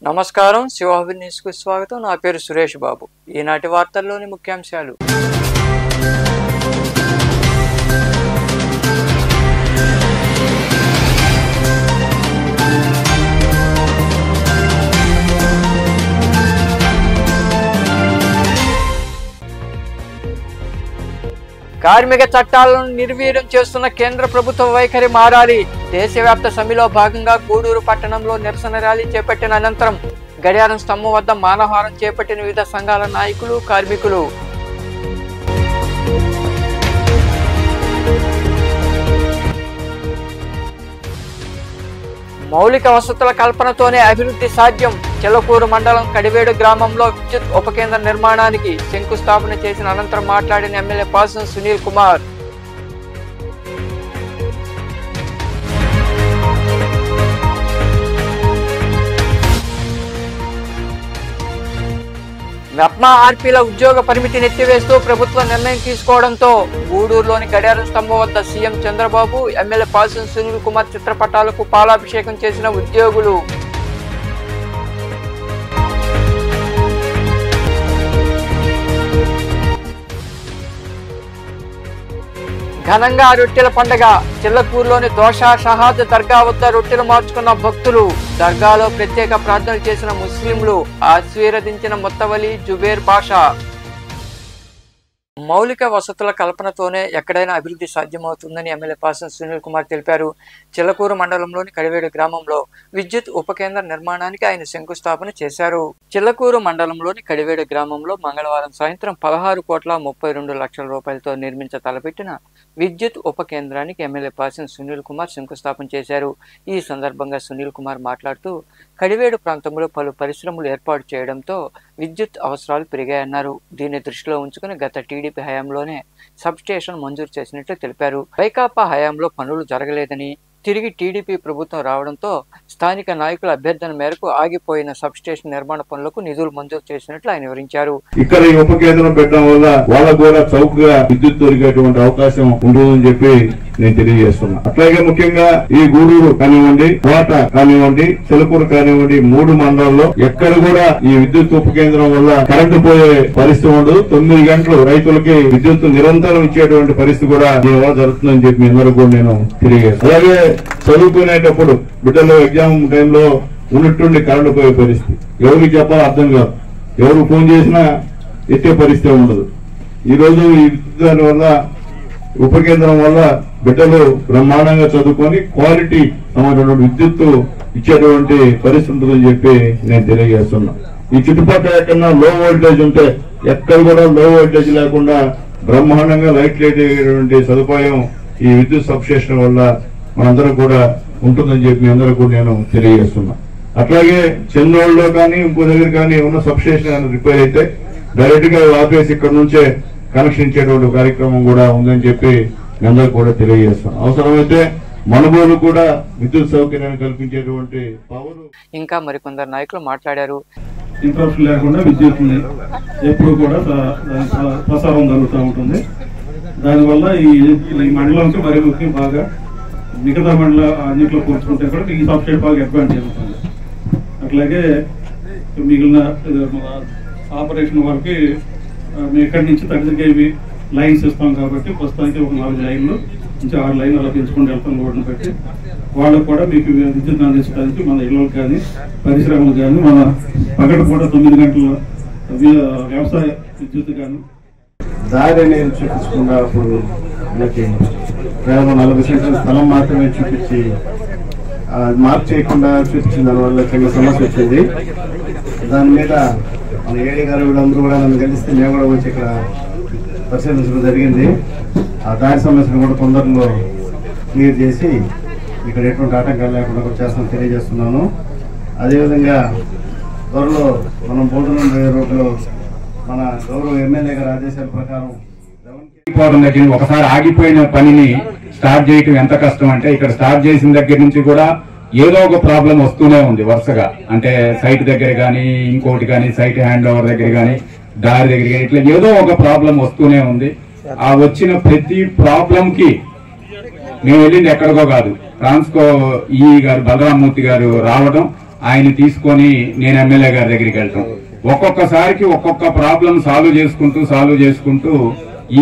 నమస్కారం శివాభి న్యూస్ కు స్వాగతం। నా పేరు సురేష్ బాబు। ఈనాటి వార్తల్లోని ముఖ్యాంశాలు। కార్మిక చట్టాలను నిర్వీర్యం చేస్తున్న కేంద్ర ప్రభుత్వ వైఖరి మారాలి। దేశవ్యాప్త సమ్మెలో భాగంగా గూడూరు పట్టణంలో నిరసన ర్యాలీ చేపట్టిన అనంతరం గడియారం స్తంభం వద్ద మానవహారం చేపట్టిన వివిధ సంఘాల నాయకులు, కార్మికులు। మౌలిక వసతుల కల్పనతోనే అభివృద్ధి సాధ్యం। చెల్లకూరు మండలం కడివేడు గ్రామంలో విద్యుత్ ఉపకేంద్ర నిర్మాణానికి శంకుస్థాపన చేసిన అనంతరం మాట్లాడిన ఎమ్మెల్యే పాసం సునీల్ కుమార్। మెప్మా ఆర్పీల ఉద్యోగ పరిమితిని ఎత్తివేస్తూ ప్రభుత్వం నిర్ణయం తీసుకోవడంతో గూడూరులోని గడియారం స్తంభం వద్ద సీఎం చంద్రబాబు, ఎమ్మెల్యే పాసం సునీల్ కుమార్ చిత్రపటాలకు పాలాభిషేకం చేసిన ఉద్యోగులు। ఘనంగా రొట్టెల పండుగ। చిల్లకూరులోని దోషా షహాద్ దర్గా వద్ద రొట్టెలు మార్చుకున్న భక్తులు। దర్గాలో ప్రత్యేక ప్రార్థనలు చేసిన ముస్లింలు ఆశీర్వదించిన ముత్తవలి జుబేర్ పాషా। మౌలిక వసతుల కల్పనతోనే ఎక్కడైనా అభివృద్ధి సాధ్యమవుతుందని ఎమ్మెల్యే పాసం సునీల్ కుమార్ తెలిపారు। చిల్లకూరు మండలంలోని కడివేడు గ్రామంలో విద్యుత్ ఉపకేంద్ర నిర్మాణానికి ఆయన శంకుస్థాపన చేశారు। చిల్లకూరు మండలంలోని కడివేడు గ్రామంలో మంగళవారం సాయంత్రం 16,32,00,000 రూపాయలతో నిర్మించ తలపెట్టిన విద్యుత్ ఉపకేంద్రానికి ఎమ్మెల్యే పాసం సునీల్ కుమార్ శంకుస్థాపన చేశారు। ఈ సందర్భంగా సునీల్ కుమార్ మాట్లాడుతూ కడివేడు ప్రాంతంలో పలు పరిశ్రమలు ఏర్పాటు చేయడంతో విద్యుత్ అవసరాలు పెరిగాయన్నారు। దీన్ని దృష్టిలో ఉంచుకుని గత టీడీపీ హయాంలోనే సబ్ స్టేషన్ మంజూరు చేసినట్లు తెలిపారు। వైకాపా హయాంలో పనులు జరగలేదని, తిరిగి టీడీపీ ప్రభుత్వం రావడంతో స్థానిక నాయకుల అభ్యర్థన మేరకు ఆగిపోయిన సబ్ స్టేషన్ నిర్మాణ పనులకు నిధులు మంజూరు చేసినట్లు ఆయన వివరించారు। ఇక్కడ ఈ ఉప కేంద్రం పెట్టడం వల్ల వాళ్ళకు కూడా చౌకగా విద్యుత్ దొరికేటువంటి అవకాశం ఉంటుందని చెప్పి నేను తెలియజేస్తున్నా। అట్లాగే ముఖ్యంగా ఈ గూడూరు కానివ్వండి, కోట కానివ్వండి, చిలకూరు కానివ్వండి, 3 మండలాల్లో ఎక్కడ కూడా ఈ విద్యుత్ ఉప కేంద్రం వల్ల కరెంటు పోయే పరిస్థితి ఉండదు। 9 గంటలు రైతులకి విద్యుత్ నిరంతరం ఇచ్చేటువంటి పరిస్థితి కూడా దీనివల్ల జరుగుతుందని చెప్పి అందరూ కూడా నేను తెలియజేస్తాను। అలాగే చదువుకునేటప్పుడు బిడ్డలు ఎగ్జామ్ టైంలో ఉన్నట్టుండి కరెంటు పోయే పరిస్థితి, ఎవరికి చెప్పాలో అర్థం కాదు, ఎవరు ఫోన్ చేసినా ఎత్తే పరిస్థితి ఉండదు। ఈ రోజు ఈ దాని వల్ల ఉప కేంద్రం వల్ల బిడ్డలు బ్రహ్మాండంగా చదువుకొని క్వాలిటీ సంబంధించిన విద్యుత్తు ఇచ్చేటువంటి పరిస్థితి ఉంటుందని చెప్పి నేను తెలియజేస్తున్నా। ఈ చుట్టుపక్కల ఎక్కడన్నా లో వోల్టేజ్ ఉంటే ఎక్కడ కూడా లో వోల్టేజ్ లేకుండా బ్రహ్మాండంగా లైట్ అయ్యేటువంటి సదుపాయం ఈ విద్యుత్ సబ్స్టేషన్ వల్ల మనందరూ కూడా ఉంటుందని చెప్పి అందరూ కూడా నేను తెలియజేస్తున్నా। అట్లాగే చెన్నోళ్ళలో కానీ ఇంకో దగ్గర కానీ ఉన్న సబ్స్టేషన్ రిపేర్ అయితే డైరెక్ట్ గా ఆపేసి ఇక్కడ నుంచే కనెక్షన్ ఇచ్చేటువంటి కార్యక్రమం కూడా ఉందని చెప్పి అందరూ కూడా తెలియజేస్తాం। అవసరమైతే మనబోలు కూడా విద్యుత్ సౌకర్యాన్ని కల్పించేటువంటి పవర్। ఇంకా మరికొందరు నాయకులు మాట్లాడారు। ఇంట్రెస్ట్ లేకుండా విద్యుత్ ఎప్పుడు కూడా ప్రసారం జరుగుతూ ఉంటుంది। దానివల్ల ఈ మండలంకి మరి ముఖ్యం బాగా మిగతా మండల అన్నింటిలో పోల్చుకుంటే కూడా ఈ సబ్సిడీ బాగా అడ్వాంటేజ్ ఉంటుంది। అట్లాగే మిగిలిన ఆపరేషన్ వాళ్ళకి మేము ఇక్కడి నుంచి తగ్గిపోయి లైన్స్ ఇస్తాం కాబట్టి ప్రస్తుతానికి ఒక 4 లైన్లు నుంచి 6 లైన్లు అలా పెంచుకుంటూ వెళ్తాం రోడ్డును బట్టి। వాళ్ళకు కూడా మీకు విద్యుత్ అందించడానికి మన ఇళ్ళకు కానీ పరిశ్రమలు కానీ మన పగటిపూట 9 గంటల వ్యవసాయ విద్యుత్ కానీ దారి నేను చూపించుకున్నప్పుడు మనకి కేవలం 40 సెంట్ల స్థలం మాత్రమే చూపించి మార్క్ చేయకుండా చూపించిన దానివల్ల చిన్న సమస్య వచ్చింది। దాని మీద మన ఏడీ గారు వీళ్ళందరూ కూడా నన్ను కలిస్తే మేము కూడా వచ్చి ఇక్కడ పరిశీలించడం జరిగింది। ఆ దారి సమస్యను కూడా తొందరలో క్లియర్ చేసి ఇక్కడ ఎటువంటి ఆటంకాలు లేకుండా కూడా చేస్తామని తెలియజేస్తున్నాను। అదేవిధంగా త్వరలో మనం భోజనం రోడ్లో మన గౌరవ ఎమ్మెల్యే గారి ఆదేశాల ప్రకారం ఒకసారి ఆగిపోయిన పనిని స్టార్ట్ చేయటం ఎంత కష్టం అంటే, ఇక్కడ స్టార్ట్ చేసిన దగ్గర నుంచి కూడా ఏదో ఒక ప్రాబ్లం వస్తూనే ఉంది వరుసగా। అంటే సైట్ దగ్గర కానీ, ఇంకోటి కానీ, సైట్ హ్యాండ్ ఓవర్ దగ్గర కానీ, దారి దగ్గర కానీ, ఇట్లా ఏదో ఒక ప్రాబ్లం వస్తూనే ఉంది। ఆ వచ్చిన ప్రతి ప్రాబ్లం కి మేము వెళ్ళింది ఎక్కడికో కాదు, ట్రాన్స్కో ఈ గారు బలరామూర్తి గారు రావడం, ఆయన తీసుకొని నేను ఎమ్మెల్యే గారి దగ్గరికి వెళ్తాం. ఒక్కొక్కసారికి ఒక్కొక్క ప్రాబ్లం సాల్వ్ చేసుకుంటూ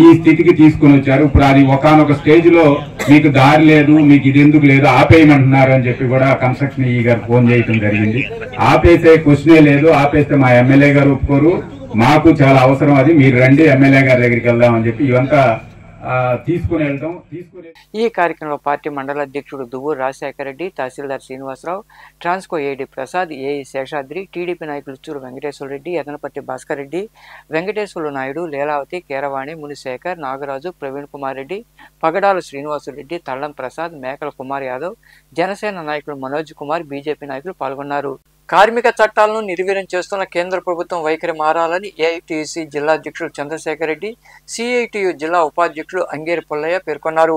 ఈ స్థితికి తీసుకుని వచ్చారు. ఇప్పుడు అది ఒకానొక స్టేజ్ లో మీకు దారి లేదు, మీకు ఇది ఎందుకు లేదు, ఆపేయమంటున్నారు అని చెప్పి కూడా కన్స్ట్రక్షన్ ఈ గారు ఫోన్ చేయడం జరిగింది. ఆపేసే క్వశ్చనే లేదు, ఆపేస్తే మా ఎమ్మెల్యే గారు ఒప్పుకోరు, మాకు చాలా అవసరం, అది మీరు రండి ఎమ్మెల్యే గారి దగ్గరికి వెళ్దామని చెప్పి ఇవంతా తీసుకుని వెళ్తాం. ఈ కార్యక్రమంలో పార్టీ మండల అధ్యక్షుడు దువ్వూరు రాజశేఖర రెడ్డి, తహసీల్దార్ శ్రీనివాసరావు, ట్రాన్స్కో ఏడీ ప్రసాద్, ఏఈ శేషాద్రి, టీడీపీ నాయకులు చూరు వెంకటేశ్వర రెడ్డి, యదనపర్తి భాస్కర్ రెడ్డి, వెంకటేశ్వర నాయుడు, లీలావతి, కేరవాణి, మునిశేఖర్, నాగరాజు, ప్రవీణ్ కుమార్ రెడ్డి, పగడాల శ్రీనివాసరెడ్డి, తల్లం ప్రసాద్, మేకల కుమార్ యాదవ్, జనసేన నాయకులు మనోజ్ కుమార్, బీజేపీ నాయకులు పాల్గొన్నారు. కార్మిక చట్టాలను నిర్వీర్యం చేస్తున్న కేంద్ర ప్రభుత్వం వైఖరి మారాలని ఏఐటీయూసీ జిల్లా అధ్యక్షుడు చంద్రశేఖర్ రెడ్డి, సిఐటియు జిల్లా ఉపాధ్యక్షుడు అంగేరి పుల్లయ్య పేర్కొన్నారు.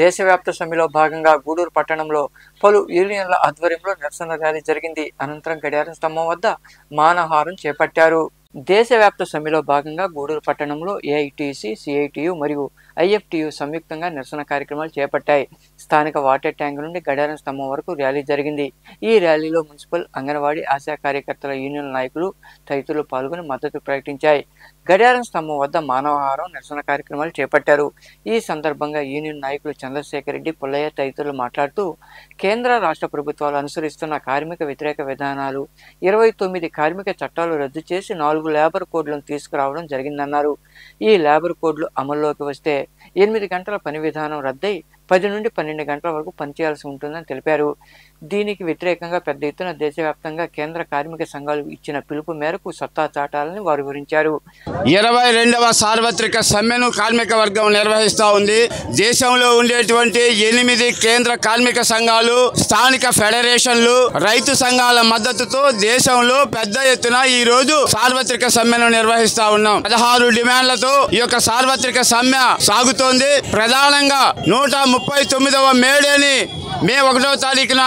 దేశవ్యాప్త సమ్మెలో భాగంగా గూడూరు పట్టణంలో పలు యూనియన్ల ఆధ్వర్యంలో నిరసన ర్యాలీ జరిగింది. అనంతరం గడియారం స్తంభం వద్ద మానవహారం చేపట్టారు. దేశవ్యాప్త సమ్మెలో భాగంగా గూడూరు పట్టణంలో ఏఐటీసీ, సిఐటియు మరియు ఐఎఫ్టియు సంయుక్తంగా నిరసన కార్యక్రమాలు చేపట్టాయి. స్థానిక వాటర్ ట్యాంక్ నుండి గడియారం స్తంభం వరకు ర్యాలీ జరిగింది. ఈ ర్యాలీలో మున్సిపల్, అంగన్వాడీ, ఆశా కార్యకర్తల యూనియన్ నాయకులు తదితరులు పాల్గొని మద్దతు ప్రకటించాయి. గడియారం స్తంభం వద్ద మానవహారం, నిరసన కార్యక్రమాలు చేపట్టారు. ఈ సందర్భంగా యూనియన్ నాయకులు చంద్రశేఖర్ రెడ్డి, పుల్లయ్య తదితరులు మాట్లాడుతూ కేంద్ర రాష్ట్ర ప్రభుత్వాలు అనుసరిస్తున్న కార్మిక వ్యతిరేక విధానాలు, 29 కార్మిక చట్టాలు రద్దు చేసి 4 లేబర్ కోడ్లను తీసుకురావడం జరిగిందన్నారు. ఈ లేబర్ కోడ్లు అమల్లోకి వస్తే 8 గంటల పని విధానం రద్దయి 10 నుండి 12 గంటల వరకు పనిచేయాల్సి ఉంటుందని తెలిపారు. దీనికి వ్యతిరేకంగా పెద్ద ఎత్తున దేశవ్యాప్తంగా కేంద్ర కార్మిక సంఘాలు ఇచ్చిన పిలుపు మేరకు సత్తా చాటాలని వారు వివరించారు. 22వ సార్వత్రిక సమ్మెను కార్మిక వర్గం నిర్వహిస్తూ ఉంది. దేశంలో ఉండేటువంటి 8 కేంద్ర కార్మిక సంఘాలు, స్థానిక ఫెడరేషన్లు, రైతు సంఘాల మద్దతుతో దేశంలో పెద్ద ఎత్తున ఈ రోజు సార్వత్రిక సమ్మెను నిర్వహిస్తా ఉన్నాం. 16 డిమాండ్లతో ఈ యొక్క సార్వత్రిక సమ్మె సాగుతోంది. ప్రధానంగా 139వ మేడేని మే 1వ తారీఖున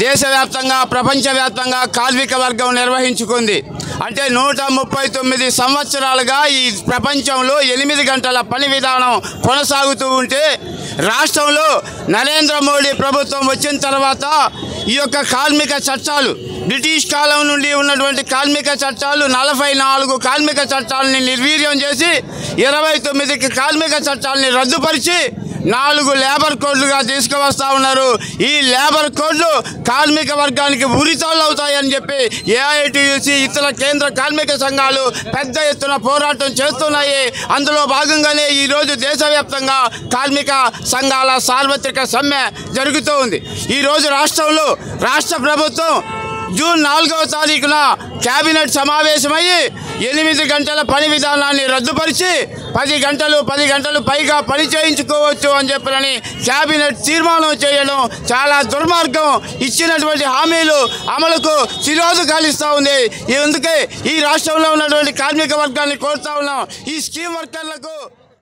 దేశవ్యాప్తంగా, ప్రపంచవ్యాప్తంగా కార్మిక వర్గం నిర్వహించుకుంది. అంటే 139 సంవత్సరాలుగా ఈ ప్రపంచంలో 8 గంటల పని విధానం కొనసాగుతూ ఉంటే రాష్ట్రంలో నరేంద్ర మోడీ ప్రభుత్వం వచ్చిన తర్వాత ఈ యొక్క కార్మిక చట్టాలు, బ్రిటిష్ కాలం నుండి ఉన్నటువంటి కార్మిక చట్టాలు 44 కార్మిక చట్టాలని నిర్వీర్యం చేసి 29 కార్మిక చట్టాలని రద్దుపరిచి 4 లేబర్ కోడ్లుగా తీసుకువస్తా ఉన్నారు. ఈ లేబర్ కోడ్లు కార్మిక వర్గానికి ఉరితాళ్ళు అవుతాయని చెప్పి ఏఐటీయూసీ, ఇతర కేంద్ర కార్మిక సంఘాలు పెద్ద ఎత్తున పోరాటం చేస్తున్నాయి. అందులో భాగంగానే ఈరోజు దేశవ్యాప్తంగా కార్మిక సంఘాల సార్వత్రిక సమ్మె జరుగుతూ ఉంది. ఈరోజు రాష్ట్రంలో రాష్ట్ర ప్రభుత్వం జూన్ 4వ తారీఖున కేబినెట్ సమావేశమయ్యి 8 గంటల పని విధానాన్ని రద్దుపరిచి 10 గంటలు పైగా పని చేయించుకోవచ్చు అని చెప్పని కేబినెట్ తీర్మానం చేయడం చాలా దుర్మార్గం. ఇచ్చినటువంటి హామీలు అమలుకు శిరోధు కాలిస్తూ ఉంది. అందుకే ఈ రాష్ట్రంలో ఉన్నటువంటి కార్మిక వర్గాన్ని కోరుతా ఉన్నాం, ఈ స్కీమ్ వర్కర్లకు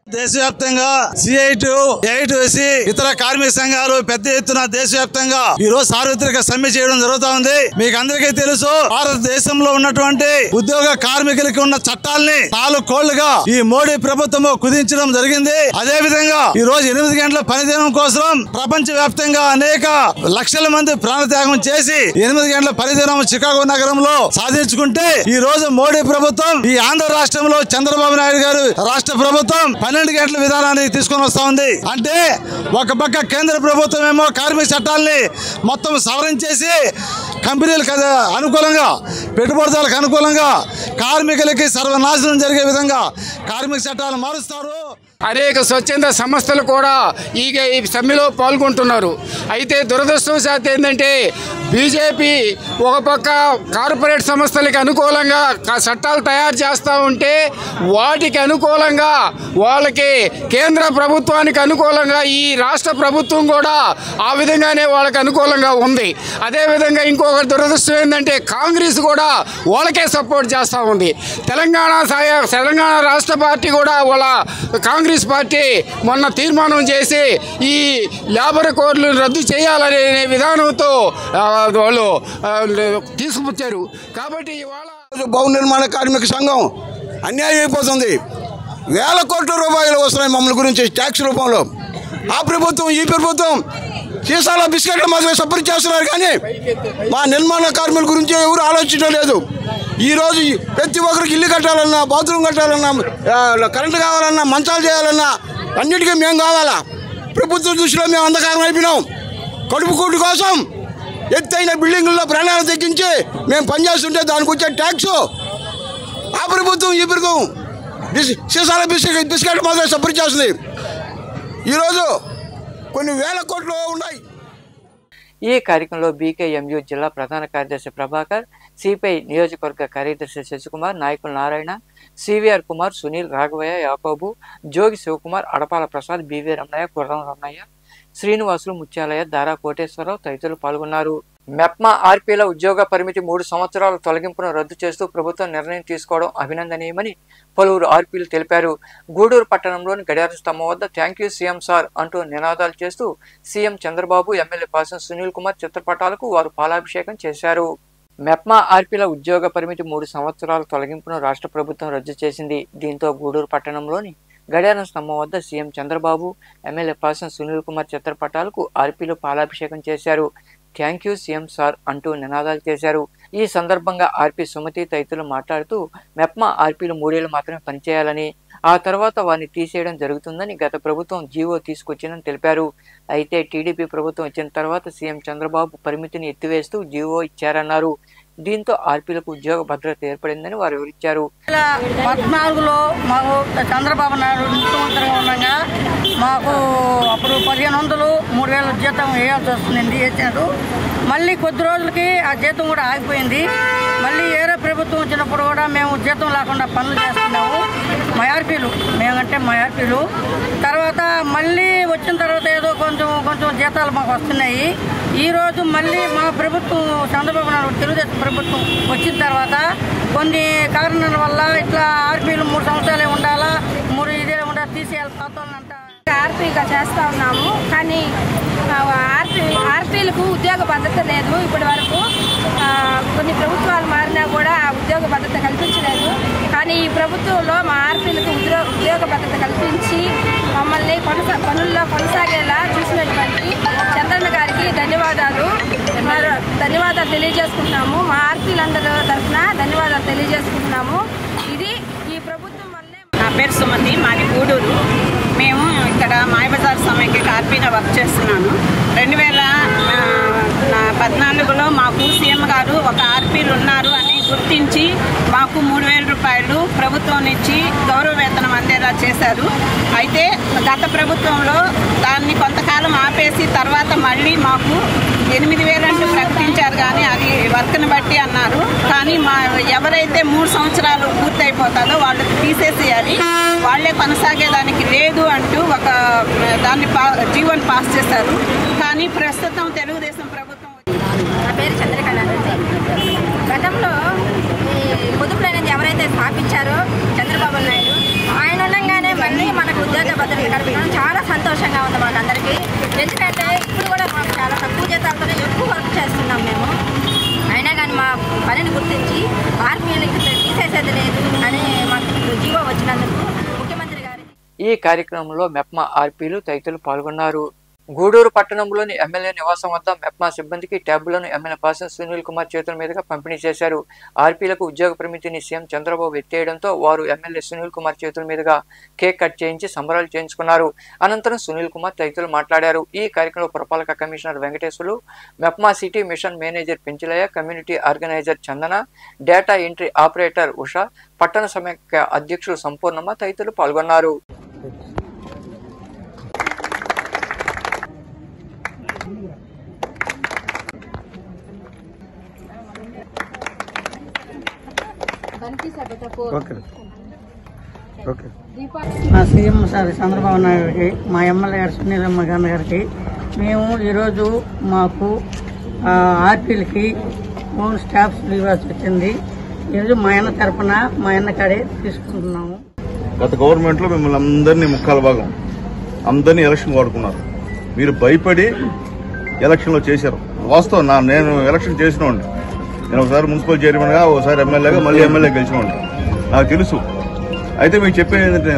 దేశవ్యాప్తంగా సిఐటియు, ఏఐటీయూసీ, ఇతర కార్మిక సంఘాలు పెద్ద ఎత్తున దేశవ్యాప్తంగా ఈ రోజు సార్వత్రిక సమ్మె చేయడం జరుగుతా ఉంది. మీకు అందరికీ తెలుసు, భారతదేశంలో ఉన్నటువంటి ఉద్యోగ కార్మికులకి ఉన్న చట్టాలని 4 కోళ్లుగా ఈ మోడీ ప్రభుత్వం కుదించడం జరిగింది. అదే విధంగా ఈ రోజు 8 గంటల పనిదినం కోసం ప్రపంచ వ్యాప్తంగా అనేక లక్షల మంది ప్రాణత్యాగం చేసి 8 గంటల పనిదినం చికాగో నగరంలో సాధించుకుంటే ఈ రోజు మోడీ ప్రభుత్వం, ఈ ఆంధ్ర రాష్ట్రంలో చంద్రబాబు నాయుడు గారు రాష్ట్ర ప్రభుత్వం 12 గంటల విధానాన్ని తీసుకొని వస్తా ఉంది. అంటే ఒక పక్క కేంద్ర ప్రభుత్వం ఏమో కార్మిక చట్టాలని మొత్తం సవరించేసి కంపెనీలకు అనుకూలంగా, పెట్టుబడిదారులకు అనుకూలంగా, కార్మికులకి సర్వనాశనం జరిగే విధంగా కార్మిక చట్టాలు మారుస్తారు. అనేక స్వచ్ఛంద సంస్థలు కూడా ఈ సమ్మెలో పాల్గొంటున్నారు. అయితే దురదృష్టవశాత్తు ఏంటంటే బీజేపీ ఒక పక్క కార్పొరేట్ సంస్థలకి అనుకూలంగా చట్టాలు తయారు చేస్తూ ఉంటే వాటికి అనుకూలంగా, వాళ్ళకి కేంద్ర ప్రభుత్వానికి అనుకూలంగా ఈ రాష్ట్ర ప్రభుత్వం కూడా ఆ విధంగానే వాళ్ళకి అనుకూలంగా ఉంది. అదేవిధంగా ఇంకొక దురదృష్టం ఏంటంటే కాంగ్రెస్ కూడా వాళ్ళకే సపోర్ట్ చేస్తూ ఉంది. తెలంగాణ రాష్ట్ర పార్టీ కూడా వాళ్ళ కాంగ్రెస్ పార్టీ మొన్న తీర్మానం చేసి ఈ లేబర్ కోడ్లను రద్దు చేయాలనే విధానంతో వాళ్ళు తీసుకొచ్చారు. కాబట్టి ఇవాళ భవన నిర్మాణ కార్మిక సంఘం అన్యాయం అయిపోతుంది. వేల కోట్ల రూపాయలు వస్తున్నాయి మమ్మల్ని గురించి ట్యాక్స్ రూపంలో. ఆ ప్రభుత్వం, ఈ ప్రభుత్వం సీసాల బిస్కెట్లు మాత్రమే సప్లై చేస్తున్నారు, కానీ మా నిర్మాణ కార్మికుల గురించి ఎవరు ఆలోచించడం లేదు. ఈరోజు ప్రతి ఒక్కరికి ఇల్లు కట్టాలన్నా, బాత్రూమ్ కట్టాలన్నా, కరెంటు కావాలన్నా, మంచాలు చేయాలన్నా అన్నిటికీ మేము కావాలా. ప్రభుత్వ దృష్టిలో మేము అంధకారం అయిపోయినాం. కడుపు కూటు కోసం ఎత్తైన బిల్డింగుల్లో ప్రాణాలు తగ్గించి మేము పనిచేస్తుంటే దానికి వచ్చే ట్యాక్స్ ఆ ప్రభుత్వం ఈ ప్రభుత్వం సీసాల బిస్కెట్ మాత్రమే సప్లై చేస్తుంది. ఈరోజు కొన్ని వేల కోట్లు ఉన్నాయి. ఈ కార్యక్రమంలో బీకేఎంయు జిల్లా ప్రధాన కార్యదర్శి ప్రభాకర్, సిపిఐ నియోజకవర్గ కార్యదర్శి శశికుమార్, నాయకులు నారాయణ, సివిఆర్ కుమార్, సునీల్, రాఘవయ్య, యాకోబు, జోగి శివకుమార్, అడపాల ప్రసాద్, బివి రమణయ్య, గుర్రం రమణయ్య, శ్రీనివాసులు, ముత్యాలయ్య, దారా కోటేశ్వరరావు తదితరులు పాల్గొన్నారు. మెప్మా ఆర్పీల ఉద్యోగ పరిమితి 3 సంవత్సరాల తొలగింపును రద్దు చేస్తూ ప్రభుత్వం నిర్ణయం తీసుకోవడం అభినందనీయమని పలువురు ఆర్పీలు తెలిపారు. గూడూరు పట్టణంలోని గడియార స్తంభం వద్ద థ్యాంక్ యూ సీఎం సార్ అంటూ నినాదాలు చేస్తూ సీఎం చంద్రబాబు, ఎమ్మెల్యే పాసం సునీల్ కుమార్ చిత్రపటాలకు వారు పాలాభిషేకం చేశారు. మెప్మా ఆర్పీల ఉద్యోగ పరిమితి 3 సంవత్సరాల తొలగింపును రాష్ట్ర ప్రభుత్వం రద్దు చేసింది. దీంతో గూడూరు పట్టణంలోని గడియారం స్తంభం వద్ద సీఎం చంద్రబాబు, ఎమ్మెల్యే పాసం సునీల్ కుమార్ చిత్రపటాలకు ఆర్పీలు పాలాభిషేకం చేశారు. థ్యాంక్ యూ సీఎం సార్ అంటూ నినాదాలు చేశారు. ఈ సందర్భంగా ఆర్పీ సుమతి తదితరులు మాట్లాడుతూ మెప్మా ఆర్పీలు 3 ఏళ్లు మాత్రమే పనిచేయాలని, ఆ తర్వాత వారిని తీసేయడం జరుగుతుందని గత ప్రభుత్వం జీవో తీసుకొచ్చిందని తెలిపారు. అయితే టీడీపీ ప్రభుత్వం వచ్చిన తర్వాత సీఎం చంద్రబాబు పరిమితిని ఎత్తివేస్తూ జీవో ఇచ్చారన్నారు. దీంతో ఆర్పీలకు ఉద్యోగ భద్రత ఏర్పడిందని వారు వివరించారు. 2014లో మాకు చంద్రబాబు నాయుడు ముఖ్యమంత్రిగా ఉండగా మాకు అప్పుడు 1500 3000 జీతం వేయాల్సి వస్తుంది వేసాడు. మళ్ళీ కొద్ది రోజులకి ఆ జీతం కూడా ఆగిపోయింది. మళ్ళీ ఏరే ప్రభుత్వం వచ్చినప్పుడు కూడా మేము జీతం లేకుండా పనులు చేస్తున్నాము. మా ఆర్పీలు తర్వాత మళ్ళీ వచ్చిన తర్వాత ఏదో కొంచెం జీతాలు మాకు వస్తున్నాయి. ఈరోజు మళ్ళీ మా ప్రభుత్వం చంద్రబాబు నాయుడు తెలుగుదేశం ప్రభుత్వం వచ్చిన తర్వాత కొన్ని కారణాల వల్ల ఇట్లా ఆర్పీలు 3 సంవత్సరాలే ఉండాలా, 3 ఇదే ఉండాలి, తీసేయాలి పాతోళ్ళంట. ఆర్పీగా చేస్తూ ఉన్నాము, కానీ ఆర్పీలకు ఉద్యోగ భద్రత లేదు. ఇప్పటి వరకు కొన్ని ప్రభుత్వాలు మారినా కూడా ఉద్యోగ భద్రత కల్పించలేదు. కానీ ఈ ప్రభుత్వంలో మా ఆర్పీలకు ఉద్యోగ భద్రత కల్పించి మమ్మల్ని పనుల్లో కొనసాగేలా చూసినటువంటి చంద్రన్న గారికి ధన్యవాదాలు తెలియజేసుకుంటున్నాము. మా ఆర్పీలందరూ తరఫున ధన్యవాదాలు తెలియజేసుకుంటున్నాము. ఇది ఈ ప్రభుత్వం వల్లే. నా పేరు సుమతి, మాది గూడూరు. మేము ఇక్కడ మాయబజార్ సమైక్య ఆర్పీగా వర్క్ చేస్తున్నాను. 2014లో మాకు సీఎం గారు ఒక ఆర్పీలు ఉన్నారు అని గుర్తించి మాకు 3000 రూపాయలు ప్రభుత్వం నుంచి గౌరవ వేతనం అందేలా చేశారు. అయితే గత ప్రభుత్వంలో దాన్ని కొంతకాలం ఆపేసి తర్వాత మళ్ళీ మాకు 8000 అంటూ ప్రకటించారు, కానీ అది వర్క్ని బట్టి అన్నారు. కానీ ఎవరైతే 3 సంవత్సరాలు పూర్తయిపోతారో వాళ్ళకి తీసేసేయాలి, వాళ్లే కొనసాగేదానికి లేదు అంటూ ఒక దాన్ని జీవోని పాస్ చేశారు. కానీ ప్రస్తుతం తెలుగుదేశం ప్రభుత్వం. నా పేరు చంద్రకళ. గతంలో ఈ పొదుపులు అనేది ఎవరైతే స్థాపించారో చంద్రబాబు నాయుడు, ఆయన ఉండగానే మళ్ళీ మనకు ఉద్యోగ భద్రత కల్పించడం చాలా సంతోషంగా ఉంది మాకు అందరికీ. ఎందుకంటే ఇప్పుడు కూడా మాకు చాలా తక్కువ జీతాలతోనే ఎక్కువ వర్క్ చేస్తున్నాం మేము. అయినా కానీ మా పనిని గుర్తించి ఆర్పీలకి తీసేసేది లేదు అని మాకు జీవో వచ్చినందుకు ముఖ్యమంత్రి గారు. ఈ కార్యక్రమంలో మెప్మా ఆర్పీలు తదితరులు పాల్గొన్నారు. గూడూరు పట్టణంలోని ఎమ్మెల్యే నివాసం వద్ద మెప్మా సిబ్బందికి ట్యాబులను ఎమ్మెల్యే పాసం సునీల్ కుమార్ చేతుల మీదుగా పంపిణీ చేశారు. ఆర్పీలకు ఉద్యోగ పరిమితిని సీఎం చంద్రబాబు ఎత్తేయడంతో వారు ఎమ్మెల్యే సునీల్ కుమార్ చేతుల మీదుగా కేక్ కట్ చేయించి సంబరాలు చేయించుకున్నారు. అనంతరం సునీల్ కుమార్ తదితరులు మాట్లాడారు. ఈ కార్యక్రమంలో పురపాలక commissioner Venkateswarlu, MEPMA city mission manager Penchalaiah, community organiser Chandana, data entry operator Usha, పట్టణ సమైక్య అధ్యక్షులు సంపూర్ణమ్మ తదితరులు పాల్గొన్నారు. మా సీఎం సార్ చంద్రబాబు నాయుడు గారికి, మా ఎమ్మెల్యే గారు సునీలమ్మ గారికి మేము ఈరోజు మాకు ఆర్పీలకి ఓన్ స్టాఫ్స్ ఇవ్వాల్సి వచ్చింది. ఈరోజు మా అన్న తరఫున మా అన్న కాడే తీసుకుంటున్నాము. గత గవర్నమెంట్ లో మిమ్మల్ని అందరినీ ముక్కాల భాగం అందరినీ ఎలక్షన్ వాడుకున్నారు. మీరు భయపడి ఎలక్షన్ లో చేశారు. వాస్తవం, నేను ఎలక్షన్ చేసినోండి. నేను ఒకసారి మున్సిపల్ చైర్మన్ గా, ఒకసారి ఎమ్మెల్యేగా, మళ్ళీ ఎమ్మెల్యే గెలిచినోండి. నాకు తెలుసు. అయితే మీకు చెప్పేది ఏంటంటే,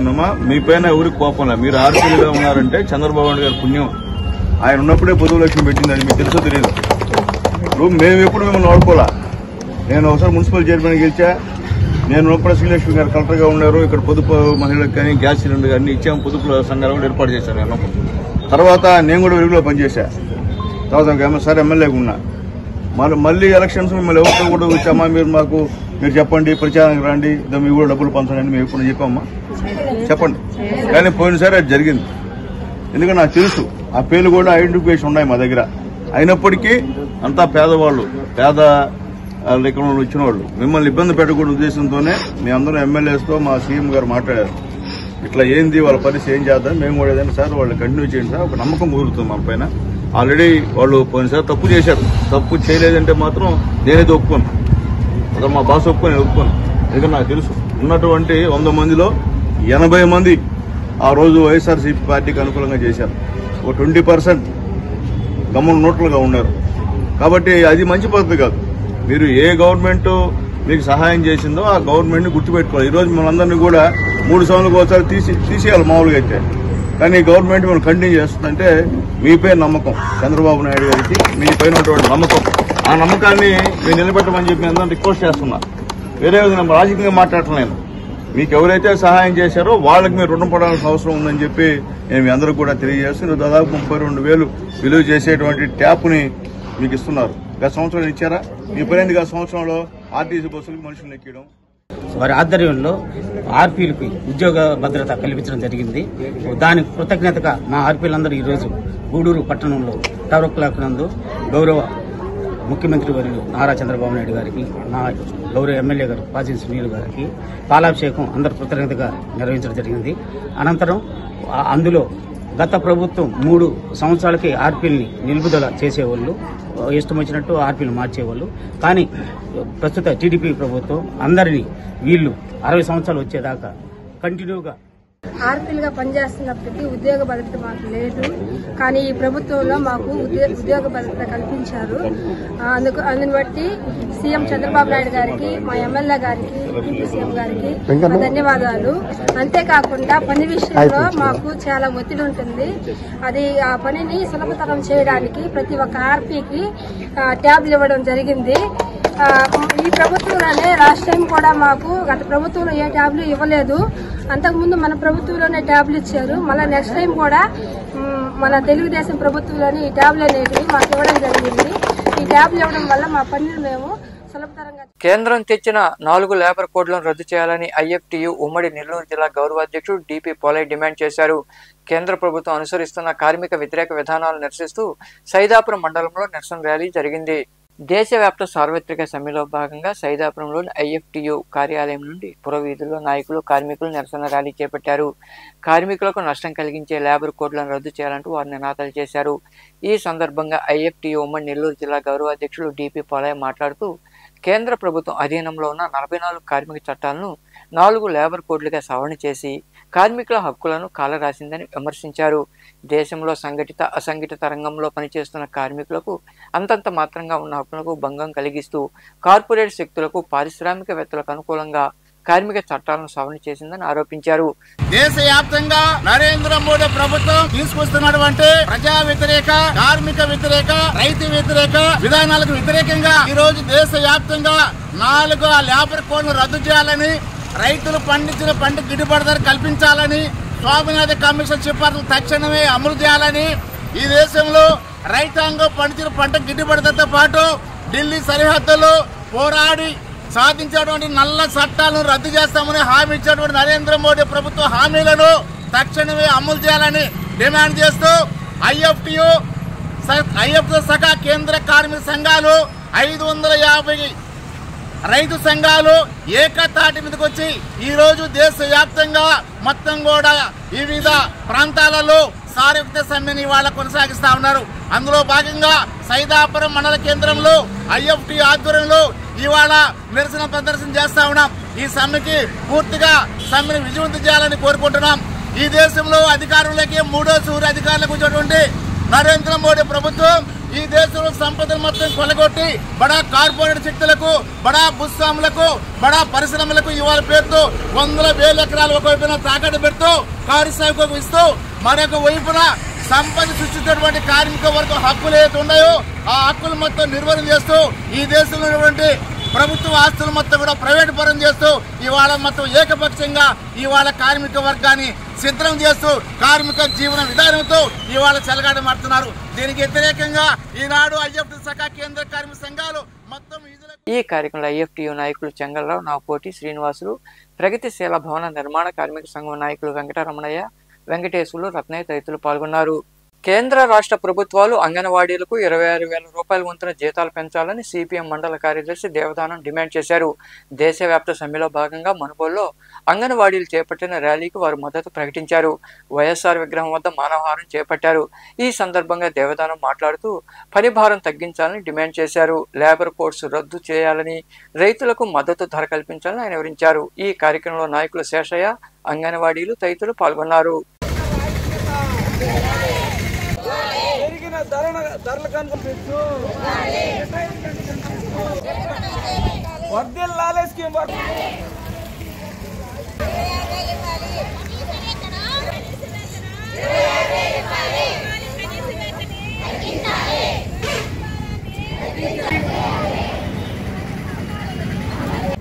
మీ పైన ఎవరికి కోపం లేదు. మీరు ఆర్పీలుగా ఉన్నారంటే చంద్రబాబు నాయుడు గారి పుణ్యం. ఆయన ఉన్నప్పుడే పొదుపు లక్ష్యం పెట్టింది. అది మీకు తెలుసో తెలియదు. ఇప్పుడు మేము ఎప్పుడు మిమ్మల్ని వాడుకోవాలా. నేను ఒకసారి మున్సిపల్ చైర్మన్ గెలిచా. నేను ఉన్నప్పుడు శ్రీలక్ష్మి గారు కలెక్టర్గా ఉన్నారు. ఇక్కడ పొదుపు మహిళలకు కానీ గ్యాస్ సిలిండర్ కానీ ఇచ్చాము. పొదుపు సంఘాలు కూడా ఏర్పాటు చేశాను నేను. తర్వాత నేను కూడా వెలుగులో పనిచేశా. తర్వాత సార్ ఎమ్మెల్యేగా ఉన్నా. మళ్ళీ ఎలక్షన్స్ మిమ్మల్ని ఎవరితో కూడా వచ్చామా మీరు చెప్పండి, ప్రచారానికి రండి, మీ కూడా డబ్బులు పంచండి అని మేము ఎప్పుడు చెప్పామా? చెప్పండి. కానీ పోయినసారి అది జరిగింది. ఎందుకంటే నాకు తెలుసు ఆ పేర్లు కూడా ఐడెంటిఫికేషన్ ఉన్నాయి మా దగ్గర. అయినప్పటికీ అంతా పేదవాళ్ళు, పేద ఇక్కడ వచ్చిన వాళ్ళు. మిమ్మల్ని ఇబ్బంది పెట్టకూడదు ఉద్దేశంతోనే మీ అందరూ ఎమ్మెల్యేస్తో మా సీఎం గారు మాట్లాడారు. ఇట్లా ఏంది వాళ్ళ పరిస్థితి ఏం చేద్దాం, మేము కూడా ఏదైనా సార్ వాళ్ళు కంటిన్యూ చేయండి సార్, ఒక నమ్మకం కుదురుతుంది మన పైన. ఆల్రెడీ వాళ్ళు పోయినసారి తప్పు చేశారు. తప్పు చేయలేదంటే మాత్రం నేనేది ఒప్పుకోను. అదే మా బాస్ ఒప్పుకొని ఒప్పుకోను. ఎందుకంటే నాకు తెలుసు ఉన్నటువంటి 100 మందిలో 80 మంది ఆ రోజు వైఎస్ఆర్సీపీ పార్టీకి అనుకూలంగా చేశారు. ఒక 20% గమ్మున నోట్లుగా ఉన్నారు. కాబట్టి అది మంచి పద్ధతి కాదు. మీరు ఏ గవర్నమెంట్ మీకు సహాయం చేసిందో ఆ గవర్నమెంట్ని గుర్తుపెట్టుకోవాలి. ఈరోజు మనందరినీ కూడా 3 సంవత్సరాలకు ఒకసారి తీసేయాలి మామూలుగా అయితే. కానీ గవర్నమెంట్ మనం కంటిన్యూ చేస్తుందంటే మీపై నమ్మకం, చంద్రబాబు నాయుడు గారికి మీపైన ఉన్నటువంటి నమ్మకం. ఆ నమ్మకాన్ని మీరు నిలబెట్టమని చెప్పి అందరం రిక్వెస్ట్ చేస్తున్నా. వేరే విధంగా రాజకీయంగా మాట్లాడలేను. మీకు ఎవరైతే సహాయం చేశారో వాళ్ళకి మీరు రుణం పడాల్సిన అవసరం ఉందని చెప్పి నేను మీ అందరూ కూడా తెలియజేస్తున్నాను. దాదాపు 32,000 విలువ చేసేటువంటి ట్యాప్ని మీకు ఇస్తున్నారు. గత సంవత్సరం ఇచ్చారా? మీ పైన గత సంవత్సరంలో ఆర్టీసీ బస్సులకు మనుషులు ఎక్కడం, వారి ఆధ్వర్యంలో ఆర్పీలకు ఉద్యోగ భద్రత కల్పించడం జరిగింది. దానికి కృతజ్ఞతగా మా ఆర్పీలందరూ ఈరోజు గూడూరు పట్టణంలో టవర్ క్లాక్ నందు గౌరవ ముఖ్యమంత్రి వర్యులు నారా చంద్రబాబు నాయుడు గారికి, మా గౌరవ ఎమ్మెల్యే గారు పాజిన్ సునీల్ గారికి పాలాభిషేకం అందరు కృతజ్ఞతగా నిర్వహించడం జరిగింది. అనంతరం అందులో గత ప్రభుత్వం 3 సంవత్సరాలకి ఆర్పీల్ని నిలుపుదల చేసేవాళ్ళు, ఇష్టం వచ్చినట్టు ఆర్పీలు మార్చేవాళ్ళు. కానీ ప్రస్తుత టీడీపీ ప్రభుత్వం అందరినీ వీళ్ళు 60 సంవత్సరాలు వచ్చేదాకా కంటిన్యూగా ఆర్పీలుగా పనిచేస్తున్నప్పటికీ ఉద్యోగ భద్రత మాకు లేదు. కానీ ఈ ప్రభుత్వంలో మాకు ఉద్యోగ భద్రత కల్పించారు. అందుని బట్టి సీఎం చంద్రబాబు నాయుడు గారికి, మా ఎమ్మెల్యే గారికి, డిప్యూటీ సీఎం గారికి ధన్యవాదాలు. అంతేకాకుండా పని విషయంలో మాకు చాలా ఒత్తిడి ఉంటుంది. అది ఆ పనిని సులభతరం చేయడానికి ప్రతి ఒక్క ఆర్పీకి ట్యాబ్లు ఇవ్వడం జరిగింది. ఈ ప్రభుత్వంలోనే లాస్ట్ టైం కూడా మాకు గత ప్రభుత్వంలో ఏ ట్యాబ్లు ఇవ్వలేదు. అంతకుముందు మన ప్రభుత్వంలోనే ట్యాబ్లు ఇచ్చారు. మళ్ళీ నెక్స్ట్ టైం కూడా మన తెలుగుదేశం ప్రభుత్వంలోనే ఈ ట్యాబ్లు అనేవి మాకు ఇవ్వడం జరిగింది. ఈ ట్యాబ్లు ఇవ్వడం వల్ల మా పనులు మేము సులభతరంగా. కేంద్రం తెచ్చిన 4 లేబర్ కోడ్లను రద్దు చేయాలని ఐఎఫ్టియు ఉమ్మడి నెల్లూరు జిల్లా గౌరవ అధ్యక్షుడు డిపి పోలయ్య డిమాండ్ చేశారు. కేంద్ర ప్రభుత్వం అనుసరిస్తున్న కార్మిక వ్యతిరేక విధానాలను నిరసిస్తూ సైదాపురం మండలంలో నిరసన ర్యాలీ జరిగింది. దేశవ్యాప్త సార్వత్రిక సమ్మెలో భాగంగా సైదాపురంలోని ఐఎఫ్టియు కార్యాలయం నుండి పురవీధుల్లో నాయకులు, కార్మికులు నిరసన ర్యాలీ చేపట్టారు. కార్మికులకు నష్టం కలిగించే లేబర్ కోడ్లను రద్దు చేయాలంటూ వారు నినాదాలు చేశారు. ఈ సందర్భంగా ఐఎఫ్టియు ఉమ్మడి నెల్లూరు జిల్లా గౌరవ అధ్యక్షులు డిపి పోలయ్య మాట్లాడుతూ కేంద్ర ప్రభుత్వం అధీనంలో ఉన్న 44 కార్మిక చట్టాలను 4 లేబర్ కోడ్లుగా సవరణ చేసి కార్మికుల హక్కులను కాలరాసిందని విమర్శించారు. దేశంలో సంఘటిత, అసంఘటిత రంగంలో పనిచేస్తున్న కార్మికులకు అంతంత మాత్రంగా ఉన్న హక్కులకు భంగం కలిగిస్తూ కార్పొరేట్ శక్తులకు, పారిశ్రామికవేత్తలకు అనుకూలంగా కార్మిక చట్టాలను సవరణ చేసిందని ఆరోపించారు. దేశవ్యాప్తంగా నరేంద్ర మోడీ ప్రభుత్వం తీసుకొస్తున్నటువంటి ప్రజా వ్యతిరేక, కార్మిక వ్యతిరేక, రైతు వ్యతిరేక విధానాలకు వ్యతిరేకంగా ఈ రోజు దేశవ్యాప్తంగా 4 లేబర్ కోడ్ను రద్దు చేయాలని, రైతులు పండించిన పంట గిట్టుబాటు ధర కల్పించాలని, స్వామినాథన్ కమిషన్ సిఫార్సులు తక్షణమే అమలు చేయాలని, ఈ దేశంలో రైతాంగం పండించిన పంట గిట్టుబాటు ధరతో పాటు ఢిల్లీ సరిహద్దులో పోరాడి సాధించేటువంటి నల్ల చట్టాలను రద్దు చేస్తామని హామీ ఇచ్చినటువంటి నరేంద్ర మోడీ ప్రభుత్వ హామీలను తక్షణమే అమలు చేయాలని డిమాండ్ చేస్తూ ఐఎఫ్టియు సహా కేంద్ర కార్మిక సంఘాలు 550 రైతు సంఘాలు ఏకతాటి మీదకి వచ్చి ఈ రోజు దేశవ్యాప్తంగా మొత్తం కూడా వివిధ ప్రాంతాలలో సార్వత్రిక సమ్మెని ఇవాళ కొనసాగిస్తా ఉన్నారు. అందులో భాగంగా సైదాపురం మండల కేంద్రంలో ఐఎఫ్టి ఆధ్వర్యంలో ఇవాళ నిరసన ప్రదర్శన చేస్తా ఉన్నాం. ఈ సమ్మెకి పూర్తిగా సమ్మెను విజయవంతం చేయాలని కోరుకుంటున్నాం. ఈ దేశంలో అధికారులకి 3వ సూర్య అధికారులకు వచ్చినటువంటి నరేంద్ర మోడీ ప్రభుత్వం ఈ దేశంలో సంపదను మొత్తం కొలగొట్టి బడా కార్పొరేట్ శక్తులకు, బడా భూస్వాములకు, బడా పరిశ్రమలకు ఇవాళ పేరుతో 100,000 ఎకరాలు ఒకవైపున తాకట్టు పెడుతూ కారు సాగుకు ఇస్తూ మరొక వైపున సంపద సృష్టించేటువంటి కార్మిక వర్గం హక్కులు ఏదైతే ఉన్నాయో ఆ హక్కులు మొత్తం నిర్వహణ చేస్తూ ఈ దేశంలో ఉన్నటువంటి ప్రభుత్వ ఆస్తులు మొత్తం కూడా ప్రైవేట్ పరం చేస్తూ ఇవాళ మొత్తం ఏకపక్షంగా ఇవాళ కార్మిక వర్గాన్ని సిద్ధం చేస్తూ కార్మిక జీవన విధానంతో ఇవాళ చెలగాటమాడుతున్నారు. దీనికి వ్యతిరేకంగా ఈనాడు ఐఎఫ్టి శాఖ కేంద్ర కార్మిక సంఘాలు మొత్తం ఈ కార్యక్రమంలో ఐఎఫ్టియు నాయకులు చెంగల్రావు, నాపోటి శ్రీనివాసులు, ప్రగతిశీల భవన నిర్మాణ కార్మిక సంఘం నాయకులు వెంకటరమణయ్య, వెంకటేశ్వర్లు, రత్నయ్య తదితరులు పాల్గొన్నారు. కేంద్ర రాష్ట్ర ప్రభుత్వాలు అంగన్వాడీలకు 26,000 రూపాయల వంతున జీతాలు పెంచాలని సిపిఎం మండల కార్యదర్శి దేవదానం డిమాండ్ చేశారు. దేశవ్యాప్త సమ్మెలో భాగంగా మనుబోలులో అంగన్వాడీలు చేపట్టిన ర్యాలీకి వారు మద్దతు ప్రకటించారు. వైఎస్ఆర్ విగ్రహం వద్ద మానవహారం చేపట్టారు. ఈ సందర్భంగా దేవదానం మాట్లాడుతూ పని భారం తగ్గించాలని డిమాండ్ చేశారు. లేబర్ కోడ్స్ రద్దు చేయాలని, రైతులకు మద్దతు ధర కల్పించాలని ఆయన వివరించారు. ఈ కార్యక్రమంలో నాయకులు శేషయ్య, అంగన్వాడీలు తదితరులు పాల్గొన్నారు.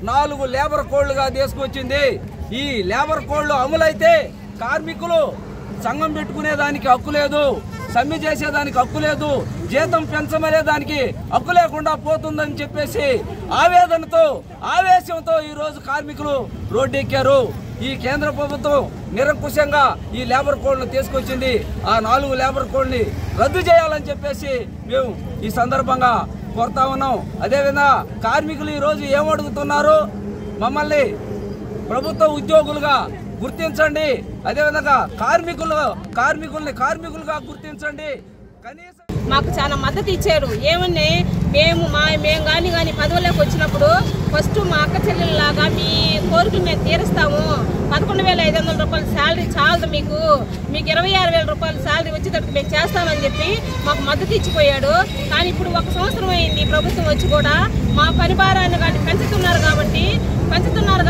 నాలుగు లేబర్ కోడ్లుగా తీసుకొచ్చింది. ఈ లేబర్ కోడ్లు అమలైతే కార్మికులు సంఘం పెట్టుకునేదానికి హక్కు లేదు, సమ్మె చేసేదానికి హక్కు లేదు, జీతం పెంచమనే దానికి హక్కు లేకుండా పోతుందని చెప్పేసి ఆవేదనతో, ఆవేశంతో ఈ రోజు కార్మికులు రోడ్డెక్కారు. ఈ కేంద్ర ప్రభుత్వం నిరంకుశంగా ఈ లేబర్ కోడ్ను తీసుకొచ్చింది. ఆ 4 లేబర్ కోడ్ని రద్దు చేయాలని చెప్పేసి మేము ఈ సందర్భంగా కోరుతా ఉన్నాం. అదేవిధంగా కార్మికులు ఈ రోజు ఏమడుగుతున్నారు? మమ్మల్ని ప్రభుత్వ ఉద్యోగులుగా గుర్తించండి, అదేవిధంగా కార్మికుల్ని కార్మికులుగా గుర్తించండి. కనీసం మాకు చాలా మద్దతు ఇచ్చారు. ఏమని మేము కానీ పదవులోకి వచ్చినప్పుడు ఫస్ట్ మా అక్క చెల్లెల్లాగా మీ కోరికలు మేము తీరుస్తాము, 11,500 రూపాయల శాలరీ చాలదు, మీకు 26,000 రూపాయల శాలరీ వచ్చేటప్పుడు మేము చేస్తామని చెప్పి మాకు మద్దతు ఇచ్చిపోయాడు. కానీ ఇప్పుడు 1 సంవత్సరం అయింది ప్రభుత్వం వచ్చి కూడా మా పని భారాన్ని కానీ పెంచుతున్నారు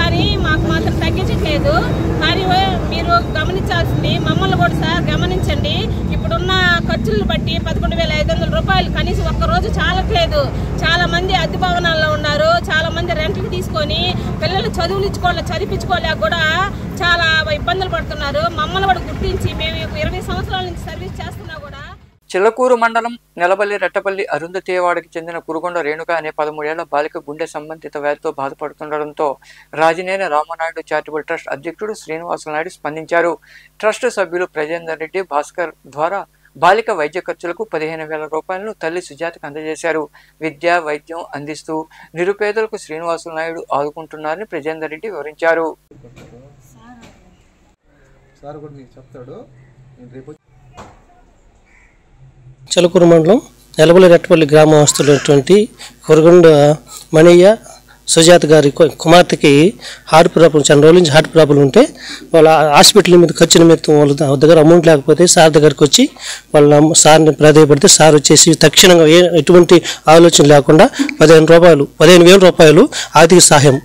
కానీ మాకు మాత్రం తగ్గించట్లేదు. కానీ మీరు గమనించాల్సింది మమ్మల్ని కూడా సార్ గమనించండి. ఇప్పుడున్న ఖర్చులను బట్టి 11,500 రూపాయలు కనీసం ఒక్కరోజు చాలట్లేదు. చాలా మంది అద్దె భవనాల్లో ఉన్నారు, చాలా మంది రెంట్కి తీసుకొని పిల్లలు చదివించుకోలేక కూడా చాలా ఇబ్బందులు పడుతున్నారు. మమ్మల్ని కూడా గుర్తించి మేము 20 సంవత్సరాల నుంచి సర్వీస్ చేస్తున్నా కూడా. చిల్లకూరు మండలం నెలబల్లి రెట్టపల్లి అరుంధతేవాడకి చెందిన కురుగొండ రేణుక అనే 13 ఏళ్ల బాలిక గుండె సంబంధిత వ్యాధితో బాధపడుతుండటంతో రాజినేని రామనాయుడు చారిటబుల్ ట్రస్ట్ అధ్యక్షుడు శ్రీనివాసులు నాయుడు స్పందించారు. ట్రస్ట్ సభ్యులు ప్రజేందర్ రెడ్డి, భాస్కర్ ద్వారా బాలిక వైద్య ఖర్చులకు 15,000 రూపాయలను తల్లి సుజాతకు అందజేశారు. విద్య, వైద్యం అందిస్తూ నిరుపేదలకు శ్రీనివాసులు నాయుడు ఆదుకుంటున్నారని ప్రజేందర్ రెడ్డి వివరించారు. చిలకూరు మండలం నెలబల్లి రెట్టపల్లి గ్రామస్తులైనటువంటి కురగొండ మణయ్య సుజాత గారి కుమార్తెకి హార్ట్ ప్రాబ్లం, చాలా రోజుల నుంచి హార్ట్ ప్రాబ్లం ఉంటే వాళ్ళ హాస్పిటల్ మీద ఖర్చు నిమిత్తం వాళ్ళ దగ్గర అమౌంట్ లేకపోతే సార్ దగ్గరికి వచ్చి వాళ్ళ సార్ని ప్రాధాయపడితే సార్ వచ్చేసి తక్షణంగా ఎటువంటి ఆలోచన లేకుండా 15,000 రూపాయలు ఆర్థిక సహాయం,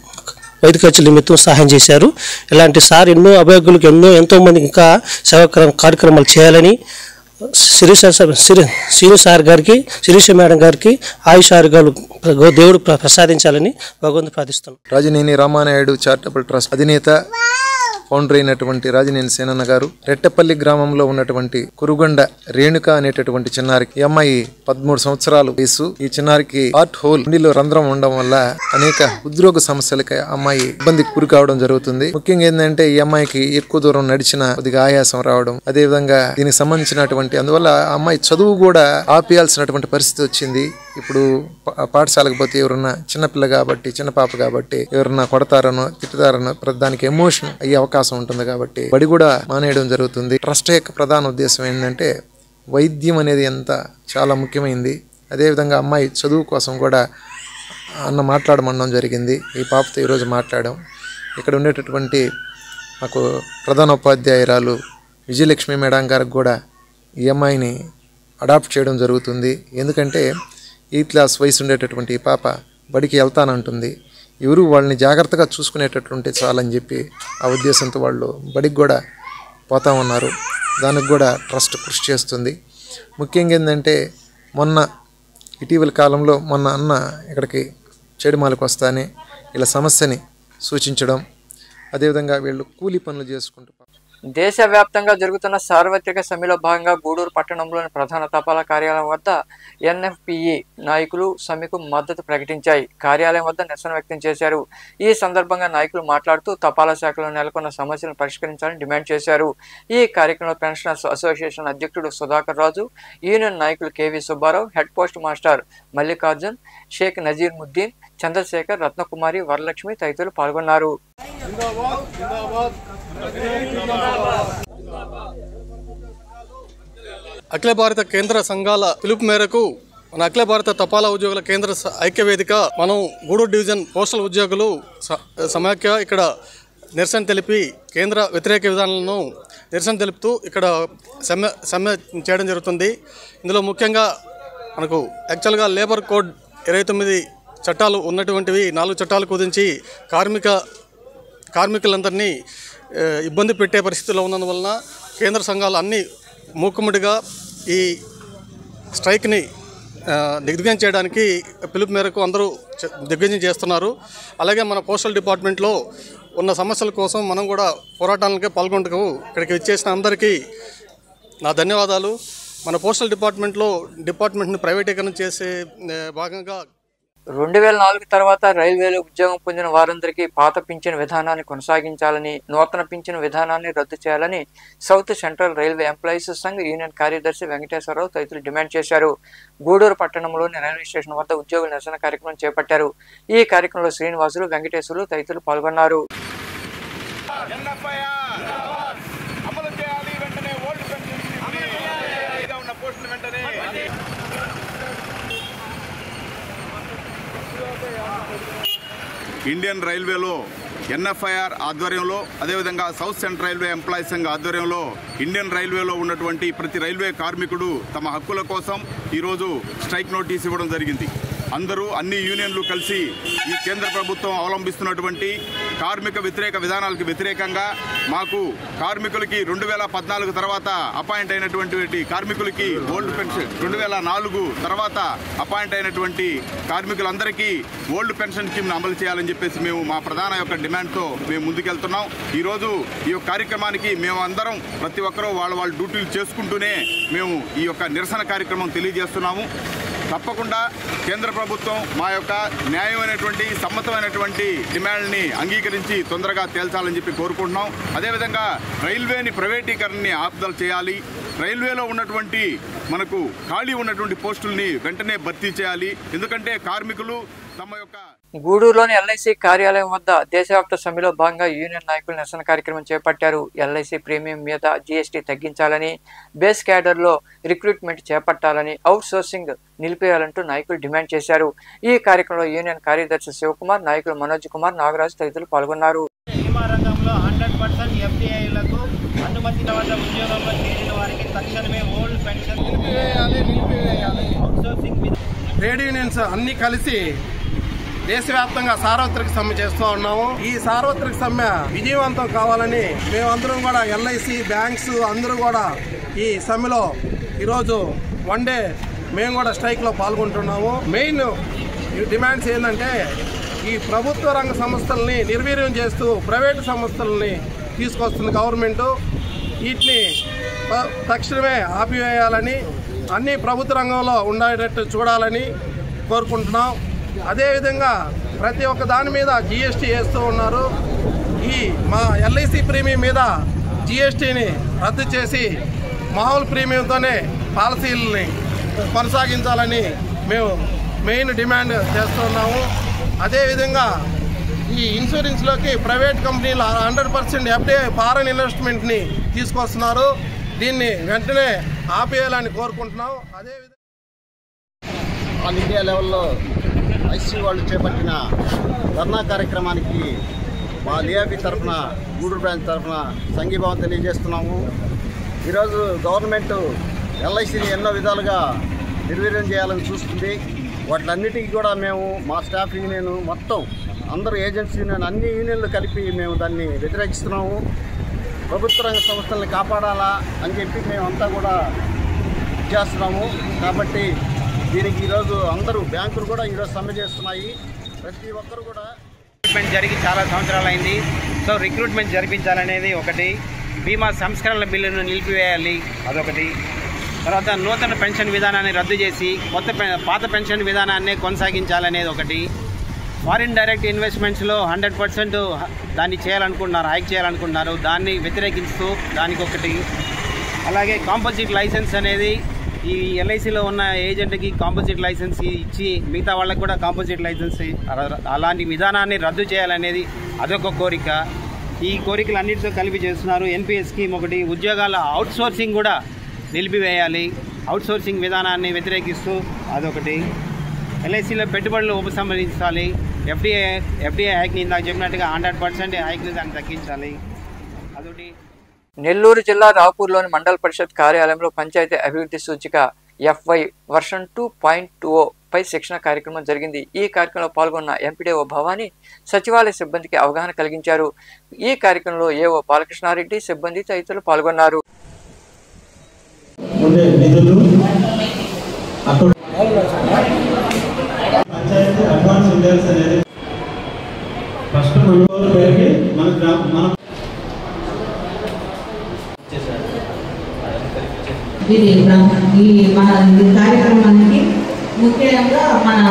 వైద్య ఖర్చుల నిమిత్తం సహాయం చేశారు. ఇలాంటి సార్ ఎన్నో అభ్యర్థులకు ఎంతోమంది ఇంకా సేవా కార్యక్రమాలు చేయాలని శ్రీను సార్ గారికి, శిరీష మేడం గారికి ఆయుష్ ఆరోగ్యాలు దేవుడు ప్రసాదించాలని భగవంతుడు ప్రార్థిస్తున్నాం. రాజినేని రామానాయుడు చారిటబుల్ ట్రస్ట్ అధినేత, ఫౌండర్ అయినటువంటి రాజినేని సేనన్న గారు రెట్టపల్లి గ్రామంలో ఉన్నటువంటి కురుగొండ రేణుక అనేటటువంటి చిన్నారికి, ఈ అమ్మాయి 13 సంవత్సరాలు వయసు. ఈ చిన్నారికి హార్ట్ హోల్, గుండెలో రంధ్రం ఉండడం వల్ల అనేక ఉద్యోగ సమస్యలకి అమ్మాయి ఇబ్బందికి గురి కావడం జరుగుతుంది. ముఖ్యంగా ఏంటంటే ఈ అమ్మాయికి ఎక్కువ దూరం నడిచిన కొద్దిగా ఆయాసం రావడం, అదే విధంగా దీనికి సంబంధించినటువంటి అందువల్ల అమ్మాయి చదువు కూడా ఆపేయాల్సినటువంటి పరిస్థితి వచ్చింది. ఇప్పుడు పాఠశాలకు పోతే ఎవరన్నా చిన్నపిల్ల కాబట్టి, చిన్న పాప కాబట్టి ఎవరన్నా కొడతారనో తిట్టుతారనో దానికి ఎమోషన్ అయ్యే అవకాశం ఉంటుంది కాబట్టి బడి కూడా మానేయడం జరుగుతుంది. ట్రస్ట్ యొక్క ప్రధాన ఉద్దేశం ఏంటంటే వైద్యం అనేది చాలా ముఖ్యమైనది. అదేవిధంగా అమ్మాయి చదువు కోసం కూడా మాట్లాడమనడం జరిగింది. ఈ పాపతో ఈరోజు మాట్లాడాం. ఇక్కడ ఉండేటటువంటి మాకు ప్రధాన ఉపాధ్యాయురాలు విజయలక్ష్మి మేడం గారికి కూడా ఈ అమ్మాయిని అడాప్ట్ చేయడం జరుగుతుంది. ఎందుకంటే 8th క్లాస్ వయసు ఉండేటటువంటి ఈ పాప బడికి వెళ్తానంటుంది. ఎవరు వాళ్ళని జాగ్రత్తగా చూసుకునేటట్టుంటే చాలని చెప్పి ఆ ఉద్దేశంతో వాళ్ళు బడికి కూడా పోతా ఉన్నారు. దానికి కూడా ట్రస్ట్ కృషి చేస్తుంది. ముఖ్యంగా ఏంటంటే ఇటీవల కాలంలో మొన్న అన్న ఇక్కడికి చెడిమాలకు వస్తానే ఇలా సమస్యని సూచించడం, అదేవిధంగా వీళ్ళు కూలీ పనులు చేసుకుంటూ దేశవ్యాప్తంగా జరుగుతున్న సార్వత్రిక సమ్మెలో భాగంగా గూడూరు పట్టణంలోని ప్రధాన తపాలా కార్యాలయం వద్ద ఎన్ఎఫ్పిఈ నాయకులు సమ్మెకు మద్దతు ప్రకటించాయి. కార్యాలయం వద్ద నిరసన వ్యక్తం చేశారు. ఈ సందర్భంగా నాయకులు మాట్లాడుతూ తపాలా శాఖలో నెలకొన్న సమస్యలను పరిష్కరించాలని డిమాండ్ చేశారు. ఈ కార్యక్రమంలో పెన్షనర్స్ అసోసియేషన్ అధ్యక్షుడు సుధాకర్ రాజు, యూనియన్ నాయకులు KV Subbarao, head post master Mallikarjun, Sheikh Nazeer Muddin, Chandrasekhar, Ratnakumari, Varalakshmi తదితరులు పాల్గొన్నారు. అఖిల భారత కేంద్ర సంఘాల పిలుపు మేరకు మన అఖిల భారత తపాలా ఉద్యోగుల కేంద్ర ఐక్య వేదిక మనం గూడూరు డివిజన్ పోస్టల్ ఉద్యోగులు సమాఖ్య ఇక్కడ నిరసన తెలిపి కేంద్ర వ్యతిరేక విధానాలను నిరసన తెలుపుతూ ఇక్కడ సమ్మె చేయడం జరుగుతుంది. ఇందులో ముఖ్యంగా మనకు యాక్చువల్గా లేబర్ కోడ్ 29 చట్టాలు ఉన్నటువంటివి 4 చట్టాలు కుదించి కార్మికులందరినీ ఇబ్బంది పెట్టే పరిస్థితిలో ఉన్నందువలన కేంద్ర సంఘాలు అన్నీ మూకుమ్మడిగా ఈ స్ట్రైక్ని దిగ్విజయం చేయడానికి పిలుపు మేరకు అందరూ దిగ్విజయం చేస్తున్నారు. అలాగే మన పోస్టల్ డిపార్ట్మెంట్లో ఉన్న సమస్యల కోసం మనం కూడా పోరాటాలకే పాల్గొంటూ ఇక్కడికి వచ్చేసిన అందరికీ నా ధన్యవాదాలు. మన పోస్టల్ డిపార్ట్మెంట్ని ప్రైవేటీకరణ చేసే భాగంగా 2004 తర్వాత రైల్వేలో ఉద్యోగం పొందిన వారందరికీ పాత పింఛన్ విధానాన్ని కొనసాగించాలని, నూతన పింఛన్ విధానాన్ని రద్దు చేయాలని south central railway employees Sangh union కార్యదర్శి వెంకటేశ్వరరావు తదితరులు డిమాండ్ చేశారు. గూడూరు పట్టణంలోని రైల్వే స్టేషన్ వద్ద ఉద్యోగుల నిరసన కార్యక్రమం చేపట్టారు. ఈ కార్యక్రమంలో శ్రీనివాసులు, వెంకటేశ్వరులు తదితరులు పాల్గొన్నారు. ఇండియన్ రైల్వేలో ఎన్ఎఫ్ఐఆర్ ఆధ్వర్యంలో, అదేవిధంగా south central railway employees Sangh ఆధ్వర్యంలో ఇండియన్ రైల్వేలో ఉన్నటువంటి ప్రతి రైల్వే కార్మికుడు తమ హక్కుల కోసం ఈరోజు స్ట్రైక్ నోటీస్ ఇవ్వడం జరిగింది. అన్ని యూనియన్లు కలిసి ఈ కేంద్ర ప్రభుత్వం అవలంబిస్తున్నటువంటి కార్మిక వ్యతిరేక విధానాలకు వ్యతిరేకంగా మాకు కార్మికులకి 2014 తర్వాత అపాయింట్ అయినటువంటి కార్మికులకి ఓల్డ్ పెన్షన్, 2004 తర్వాత అపాయింట్ అయినటువంటి కార్మికులందరికీ ఓల్డ్ పెన్షన్ స్కీమ్ను అమలు చేయాలని చెప్పేసి మేము మా ప్రధాన యొక్క డిమాండ్తో మేము ముందుకెళ్తున్నాం. ఈరోజు ఈ యొక్క కార్యక్రమానికి మేము అందరం ప్రతి ఒక్కరూ వాళ్ళ డ్యూటీలు చేసుకుంటూనే మేము ఈ యొక్క నిరసన కార్యక్రమం తెలియజేస్తున్నాము. తప్పకుండా కేంద్ర ప్రభుత్వం మా యొక్క న్యాయమైనటువంటి సమ్మతమైనటువంటి డిమాండ్ని అంగీకరించి తొందరగా తేల్చాలని చెప్పి కోరుకుంటున్నాం. అదేవిధంగా రైల్వేని ప్రైవేటీకరణని ఆపుదల చేయాలి. రైల్వేలో ఉన్నటువంటి మనకు ఖాళీ ఉన్నటువంటి పోస్టుల్ని వెంటనే భర్తీ చేయాలి. ఎందుకంటే కార్మికులు తమ యొక్క గూడూరులోని ఎల్ఐసి కార్యాలయం వద్ద దేశవ్యాప్త సమ్మెలో భాగంగా యూనియన్ నాయకులు నిరసన కార్యక్రమం చేపట్టారు. ఎల్ఐసి ప్రీమియం మీద జీఎస్టీ తగ్గించాలని, బేస్ క్యాడర్లో రిక్రూట్మెంట్ చేపట్టాలని, అవుట్ సోర్సింగ్ నిలిపేయాలంటూ నాయకులు డిమాండ్ చేశారు. ఈ కార్యక్రమంలో యూనియన్ కార్యదర్శి శివకుమార్, నాయకులు మనోజ్ కుమార్, నాగరాజు తదితరులు పాల్గొన్నారు. బీమా రంగంలో 100% ఎఫ్డిఐలకు అనుమతి వద్ద ఉద్యోగంలో చేరిన వారికి తక్షణమే ఓల్డ్ పెన్షన్ నిలిపివేయాలి. ట్రేడ్ యూనియన్స్ అన్ని కలిసి దేశవ్యాప్తంగా సార్వత్రిక సమ్మె చేస్తూ ఉన్నాము. ఈ సార్వత్రిక సమ్మె విజయవంతం కావాలని మేమందరం కూడా ఎల్ఐసి, బ్యాంక్స్ అందరూ కూడా ఈ సమ్మెలో ఈరోజు 1 డే మేము కూడా స్ట్రైక్లో పాల్గొంటున్నాము. మెయిన్ డిమాండ్స్ ఏంటంటే ఈ ప్రభుత్వ రంగ సంస్థలని నిర్వీర్యం చేస్తూ ప్రైవేటు సంస్థలని తీసుకొస్తుంది గవర్నమెంట్. వీటిని తక్షణమే ఆపివేయాలని, అన్ని ప్రభుత్వ రంగంలో ఉండేటట్టు చూడాలని కోరుకుంటున్నాం. అదేవిధంగా ప్రతి ఒక్క దాని మీద జీఎస్టీ వేస్తూ ఉన్నారు. ఈ మా ఎల్ఐసి ప్రీమియం మీద జీఎస్టీని రద్దు చేసి మామూలు ప్రీమియంతోనే పాలసీలని కొనసాగించాలని మేము మెయిన్ డిమాండ్ చేస్తున్నాము. అదేవిధంగా ఈ ఇన్సూరెన్స్లోకి ప్రైవేట్ కంపెనీలు 100% ఎఫ్డిఐ ఫారెన్ ఇన్వెస్ట్మెంట్ని తీసుకొస్తున్నారు. దీన్ని వెంటనే ఆపేయాలని కోరుకుంటున్నాం. అదేవిధంగా ఆల్ ఇండియా లెవెల్లో ఐసీ వాళ్ళు చేపట్టిన ధర్నా కార్యక్రమానికి మా లియాబీ తరఫున, గూడూరు బ్రాంచ్ తరఫున సంఘీభావం తెలియజేస్తున్నాము. ఈరోజు గవర్నమెంట్ ఎల్ఐసిని ఎన్నో విధాలుగా నిర్వీర్యం చేయాలని చూస్తుంది. వాటిలన్నిటికీ కూడా మేము మా స్టాఫ్ యూనియన్ మొత్తం అందరూ ఏజెంట్స్ యూనియన్ అన్ని యూనియన్లు కలిపి మేము దాన్ని వ్యతిరేకిస్తున్నాము. ప్రభుత్వ రంగ సంస్థల్ని కాపాడాలా అని చెప్పి మేమంతా కూడా చేస్తున్నాము. కాబట్టి దీనికి ఈరోజు అందరూ బ్యాంకులు కూడా ఈరోజు సమ్మె చేస్తున్నాయి. ప్రతి ఒక్కరు కూడా రిక్రూట్మెంట్ జరిగి చాలా సంవత్సరాలు అయింది. సో రిక్రూట్మెంట్ జరిపించాలనేది ఒకటి, బీమా సంస్కరణల బిల్లును నిలిపివేయాలి అదొకటి, తర్వాత నూతన పెన్షన్ విధానాన్ని రద్దు చేసి పాత పెన్షన్ విధానాన్ని కొనసాగించాలనేది ఒకటి, ఫారిన్ డైరెక్ట్ ఇన్వెస్ట్మెంట్స్లో 100% దాన్ని చేయాలనుకుంటున్నారు, హైక్ చేయాలనుకుంటున్నారు, దాన్ని వ్యతిరేకిస్తూ దానికి ఒకటి. అలాగే కాంపోజిట్ లైసెన్స్ అనేది ఈ ఎల్ఐసిలో ఉన్న ఏజెంట్కి కాంపోజిట్ లైసెన్స్ ఇచ్చి మిగతా వాళ్ళకి కూడా కాంపోజిట్ లైసెన్స్ అలాంటి విధానాన్ని రద్దు చేయాలనేది అదొక కోరిక. ఈ కోరికలు అన్నిటితో కలిపి చేస్తున్నారు. ఎన్పిఎస్ స్కీమ్ ఒకటి, ఉద్యోగాల అవుట్సోర్సింగ్ కూడా నిలిపివేయాలి, అవుట్సోర్సింగ్ విధానాన్ని వ్యతిరేకిస్తూ అదొకటి, ఎల్ఐసిలో పెట్టుబడులు ఉపసంహరించాలి, ఎఫ్డిఐ హైక్ని ఇందాక చెప్పినట్టుగా 100% హైక్ని దాన్ని తగ్గించాలి అదొకటి. నెల్లూరు జిల్లా రాపూర్లోని మండల పరిషత్ కార్యాలయంలో పంచాయతీ అభివృద్ధి సూచిక FY వర్షన్ 2.20 పై శిక్షణ కార్యక్రమం జరిగింది. ఈ కార్యక్రమంలో పాల్గొన్న ఎంపీడీఓ భవానీ సచివాలయ సిబ్బందికి అవగాహన కలిగించారు. ఈ కార్యక్రమంలో ఏఓ బాలకృష్ణారెడ్డి సిబ్బంది తదితరులు పాల్గొన్నారు. ఈ మన కార్యక్రమానికి ముఖ్యంగా మన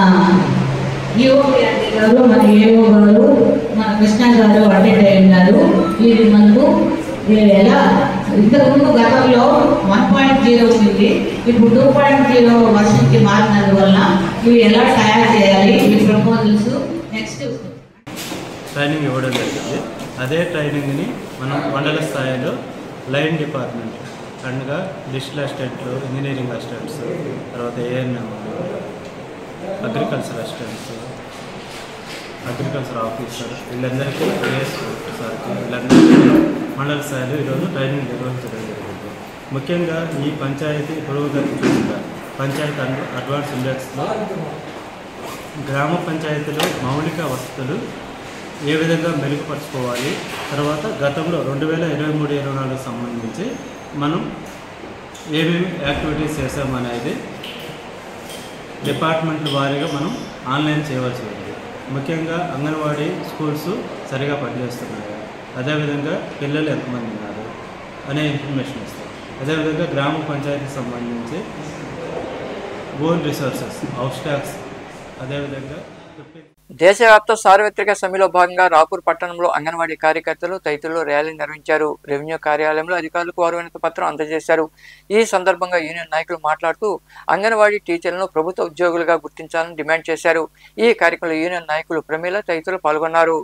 ఈఓపీఆర్టీ గారు, మన ఏఓ గారు, మన కృష్ణ గారు అటెండ్ అయి ఉన్నారు. ఇది మనకు ఎలా ఇంతకుముందు గతంలో 1.0 ఉంది, ఇప్పుడు 2.0 వర్షన్కి మారినందువల్ల ఇవి ఎలా తయారు చేయాలి, ఈ ప్రపోజల్స్ నెక్స్ట్ ట్రైనింగ్ ఇవ్వడం జరిగింది. అదే ట్రైనింగ్ని మనం మండల స్థాయిలో లైన్ డిపార్ట్మెంట్ అండ్గా డిజిటల్ అసిస్టెంట్లు, ఇంజనీరింగ్ అసిస్టెంట్స్, తర్వాత ANM, agriculture assistants, agriculture officer, వీళ్ళందరికీ ఏఎస్ సార్కి వీళ్ళందరికీ మండల స్థాయిలో ఈరోజు ట్రైనింగ్ నిర్వహించడం జరిగింది. ముఖ్యంగా ఈ పంచాయతీ పురోగతి చూసిన పంచాయతీ అడ్వాన్స్ ఇండెక్స్లో గ్రామ పంచాయతీలో మౌలిక వసతులు ఏ విధంగా మెరుగుపరుచుకోవాలి, తర్వాత గతంలో 2023-24 సంబంధించి మనం ఏమేమి యాక్టివిటీస్ చేసామనేది డిపార్ట్మెంట్ల వారీగా మనం ఆన్లైన్ చేయవలసి ఉంది. ముఖ్యంగా అంగన్వాడీ స్కూల్స్ సరిగా పనిచేస్తున్నాయి, అదేవిధంగా పిల్లలు ఎంతమంది ఉన్నారు అనే ఇన్ఫర్మేషన్ ఇస్తాం. అదేవిధంగా గ్రామ పంచాయతీకి సంబంధించి ఓన్ రిసోర్సెస్, హౌస్ ట్యాక్స్, అదేవిధంగా దేశవ్యాప్త సార్వత్రిక సమ్మెలో భాగంగా రాపూర్ పట్టణంలో అంగన్వాడీ కార్యకర్తలు తదితరులు ర్యాలీ నిర్వహించారు. రెవెన్యూ కార్యాలయంలో అధికారులకు వారు వినతి పత్రం అందజేశారు. ఈ సందర్భంగా యూనియన్ నాయకులు మాట్లాడుతూ అంగన్వాడీ టీచర్లను ప్రభుత్వ ఉద్యోగులుగా గుర్తించాలని డిమాండ్ చేశారు. ఈ కార్యక్రమంలో యూనియన్ నాయకులు ప్రమీల తదితరులు పాల్గొన్నారు.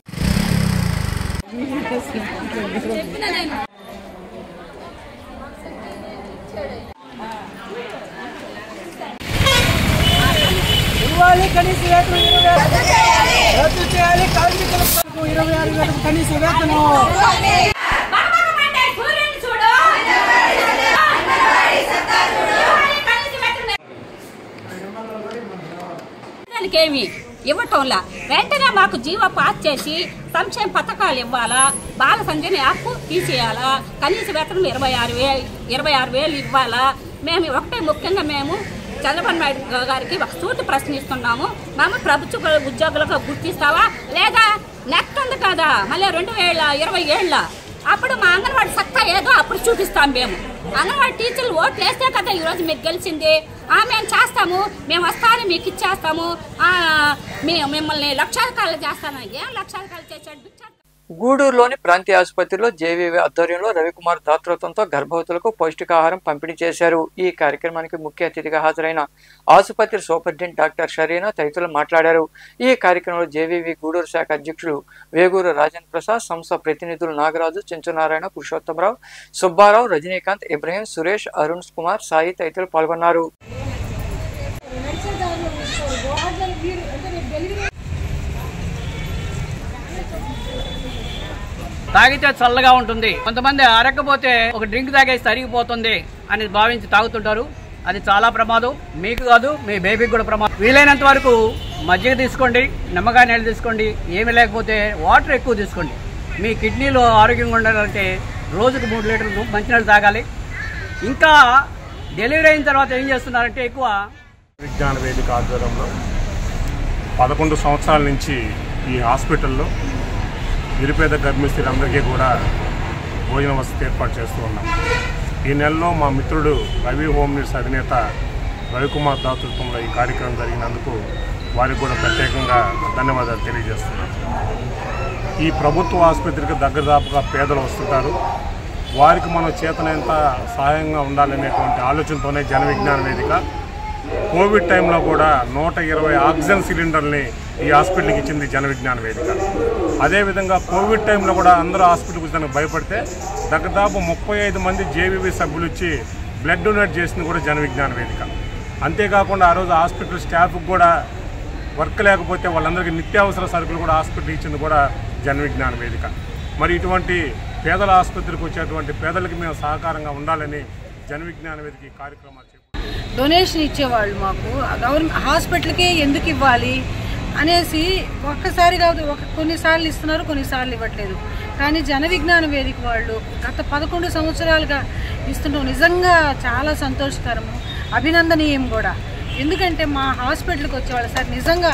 కనీస వేతనం 20 రద్దు చేయాలి, కార్మికులకు 26 కనీస వేతనం. ఏమి ఇవ్వటంలా వెంటనే మాకు జీవో పాస్ చేసి సంక్షేమ పథకాలు ఇవ్వాలా, బాల సంజయ్ యాప్ తీసేయాలా, కనీస వేతనం 26,000 ఇవ్వాలా. మేము ఒకటే ముఖ్యంగా మేము చంద్రబాబు నాయుడు గారికి ఒక సూటి ప్రశ్నిస్తున్నాము. మేము ప్రభుత్వ ఉద్యోగులుగా గుర్తిస్తావా లేదా? నెక్స్ట్ ఉంది కదా మళ్ళీ 2027 అప్పుడు మా అంగన్వాడీ సత్తా ఏదో అప్పుడు చూపిస్తాం. మేము అంగన్వాడీ టీచర్లు ఓట్లు వేస్తే కదా ఈరోజు మీకు గెలిచింది. మేము చేస్తాము, మేము వస్తాను, మీకు ఇచ్చేస్తాము, మిమ్మల్ని లక్షాధికారులు చేస్తాను. ఏం లక్షాధికారులు చేశాడు? గూడూరులోని ప్రాంతీయ ఆసుపత్రిలో జేవీవీ ఆధ్వర్యంలో రవికుమార్ దాతృత్వంతో గర్భవతులకు పౌష్టికాహారం పంపిణీ చేశారు. ఈ కార్యక్రమానికి ముఖ్య అతిథిగా హాజరైన ఆసుపత్రి సూపరింటెండెంట్ డాక్టర్ షరీనా తదితరులు మాట్లాడారు. ఈ కార్యక్రమంలో జేవీవీ గూడూరు శాఖ అధ్యక్షులు వేగూరు రాజేంద్ర ప్రసాద్, సంస్థ ప్రతినిధులు నాగరాజు, చెంచునారాయణ, పురుషోత్తమరావు, సుబ్బారావు, రజనీకాంత్, ఇబ్రహీం, సురేష్, అరుణ్ కుమార్, సాయి తదితరులు పాల్గొన్నారు. తాగితే చల్లగా ఉంటుంది, కొంతమంది అరకపోతే ఒక డ్రింక్ తాగేసి తరిగిపోతుంది అని భావించి తాగుతుంటారు. అది చాలా ప్రమాదం, మీకు కాదు మీ బేబీకి కూడా ప్రమాదం. వీలైనంత వరకు మజ్జిగ తీసుకోండి, నిమ్మకాయ నీళ్ళు తీసుకోండి, ఏమీ లేకపోతే వాటర్ ఎక్కువ తీసుకోండి. మీ కిడ్నీలో ఆరోగ్యంగా ఉండాలంటే రోజుకు 3 లీటర్లు మంచినీళ్ళు తాగాలి. ఇంకా డెలివరీ అయిన తర్వాత ఏం చేస్తున్నారంటే ఎక్కువ విజ్ఞాన వేదిక ఆధ్వర్యంలో 11 సంవత్సరాల నుంచి ఈ హాస్పిటల్లో నిరుపేద గర్భిణీలందరికీ కూడా భోజన వసతి ఏర్పాటు చేస్తూ ఉన్నాం. ఈ నెలలో మా మిత్రుడు రవి హోమ్ నీడ్స్ అధినేత రవికుమార్ దాతృత్వంలో ఈ కార్యక్రమం జరిగినందుకు వారికి కూడా ప్రత్యేకంగా ధన్యవాదాలు తెలియజేస్తున్నాను. ఈ ప్రభుత్వ ఆసుపత్రికి దగ్గరదాపుగా పేదలు వస్తుంటారు. వారికి మనం చేతనైనంత సహాయంగా ఉండాలనేటువంటి ఆలోచనతోనే జన విజ్ఞాన వేదిక కోవిడ్ టైంలో కూడా 120 ఆక్సిజన్ సిలిండర్ని ఈ హాస్పిటల్కి ఇచ్చింది జన విజ్ఞాన వేదిక. అదేవిధంగా కోవిడ్ టైంలో కూడా అందరూ హాస్పిటల్కి వచ్చి భయపడితే దాదాపు 35 మంది జేవీవీ సభ్యులు ఇచ్చి బ్లడ్ డొనేట్ చేసింది కూడా జన విజ్ఞాన వేదిక. అంతేకాకుండా ఆ రోజు హాస్పిటల్ స్టాఫ్కి కూడా వర్క్ లేకపోతే వాళ్ళందరికీ నిత్యావసర సరుకులు కూడా హాస్పిటల్ ఇచ్చింది కూడా జన విజ్ఞాన వేదిక. మరి ఇటువంటి పేదల ఆసుపత్రికి వచ్చేటువంటి పేదలకి మేము సహకారంగా ఉండాలని జన విజ్ఞాన వేదిక ఈ కార్యక్రమాలు డొనేషన్ ఇచ్చేవాళ్ళు మాకు గవర్నమెంట్ హాస్పిటల్కే ఎందుకు ఇవ్వాలి అనేసి ఒక్కసారి కాదు కొన్నిసార్లు ఇస్తున్నారు, కొన్నిసార్లు ఇవ్వట్లేదు. కానీ జన విజ్ఞాన వేదిక వాళ్ళు గత 11 సంవత్సరాలుగా ఇస్తుంటాం. నిజంగా చాలా సంతోషకరము, అభినందనీయం కూడా. ఎందుకంటే మా హాస్పిటల్కి వచ్చేవాళ్ళు సార్ నిజంగా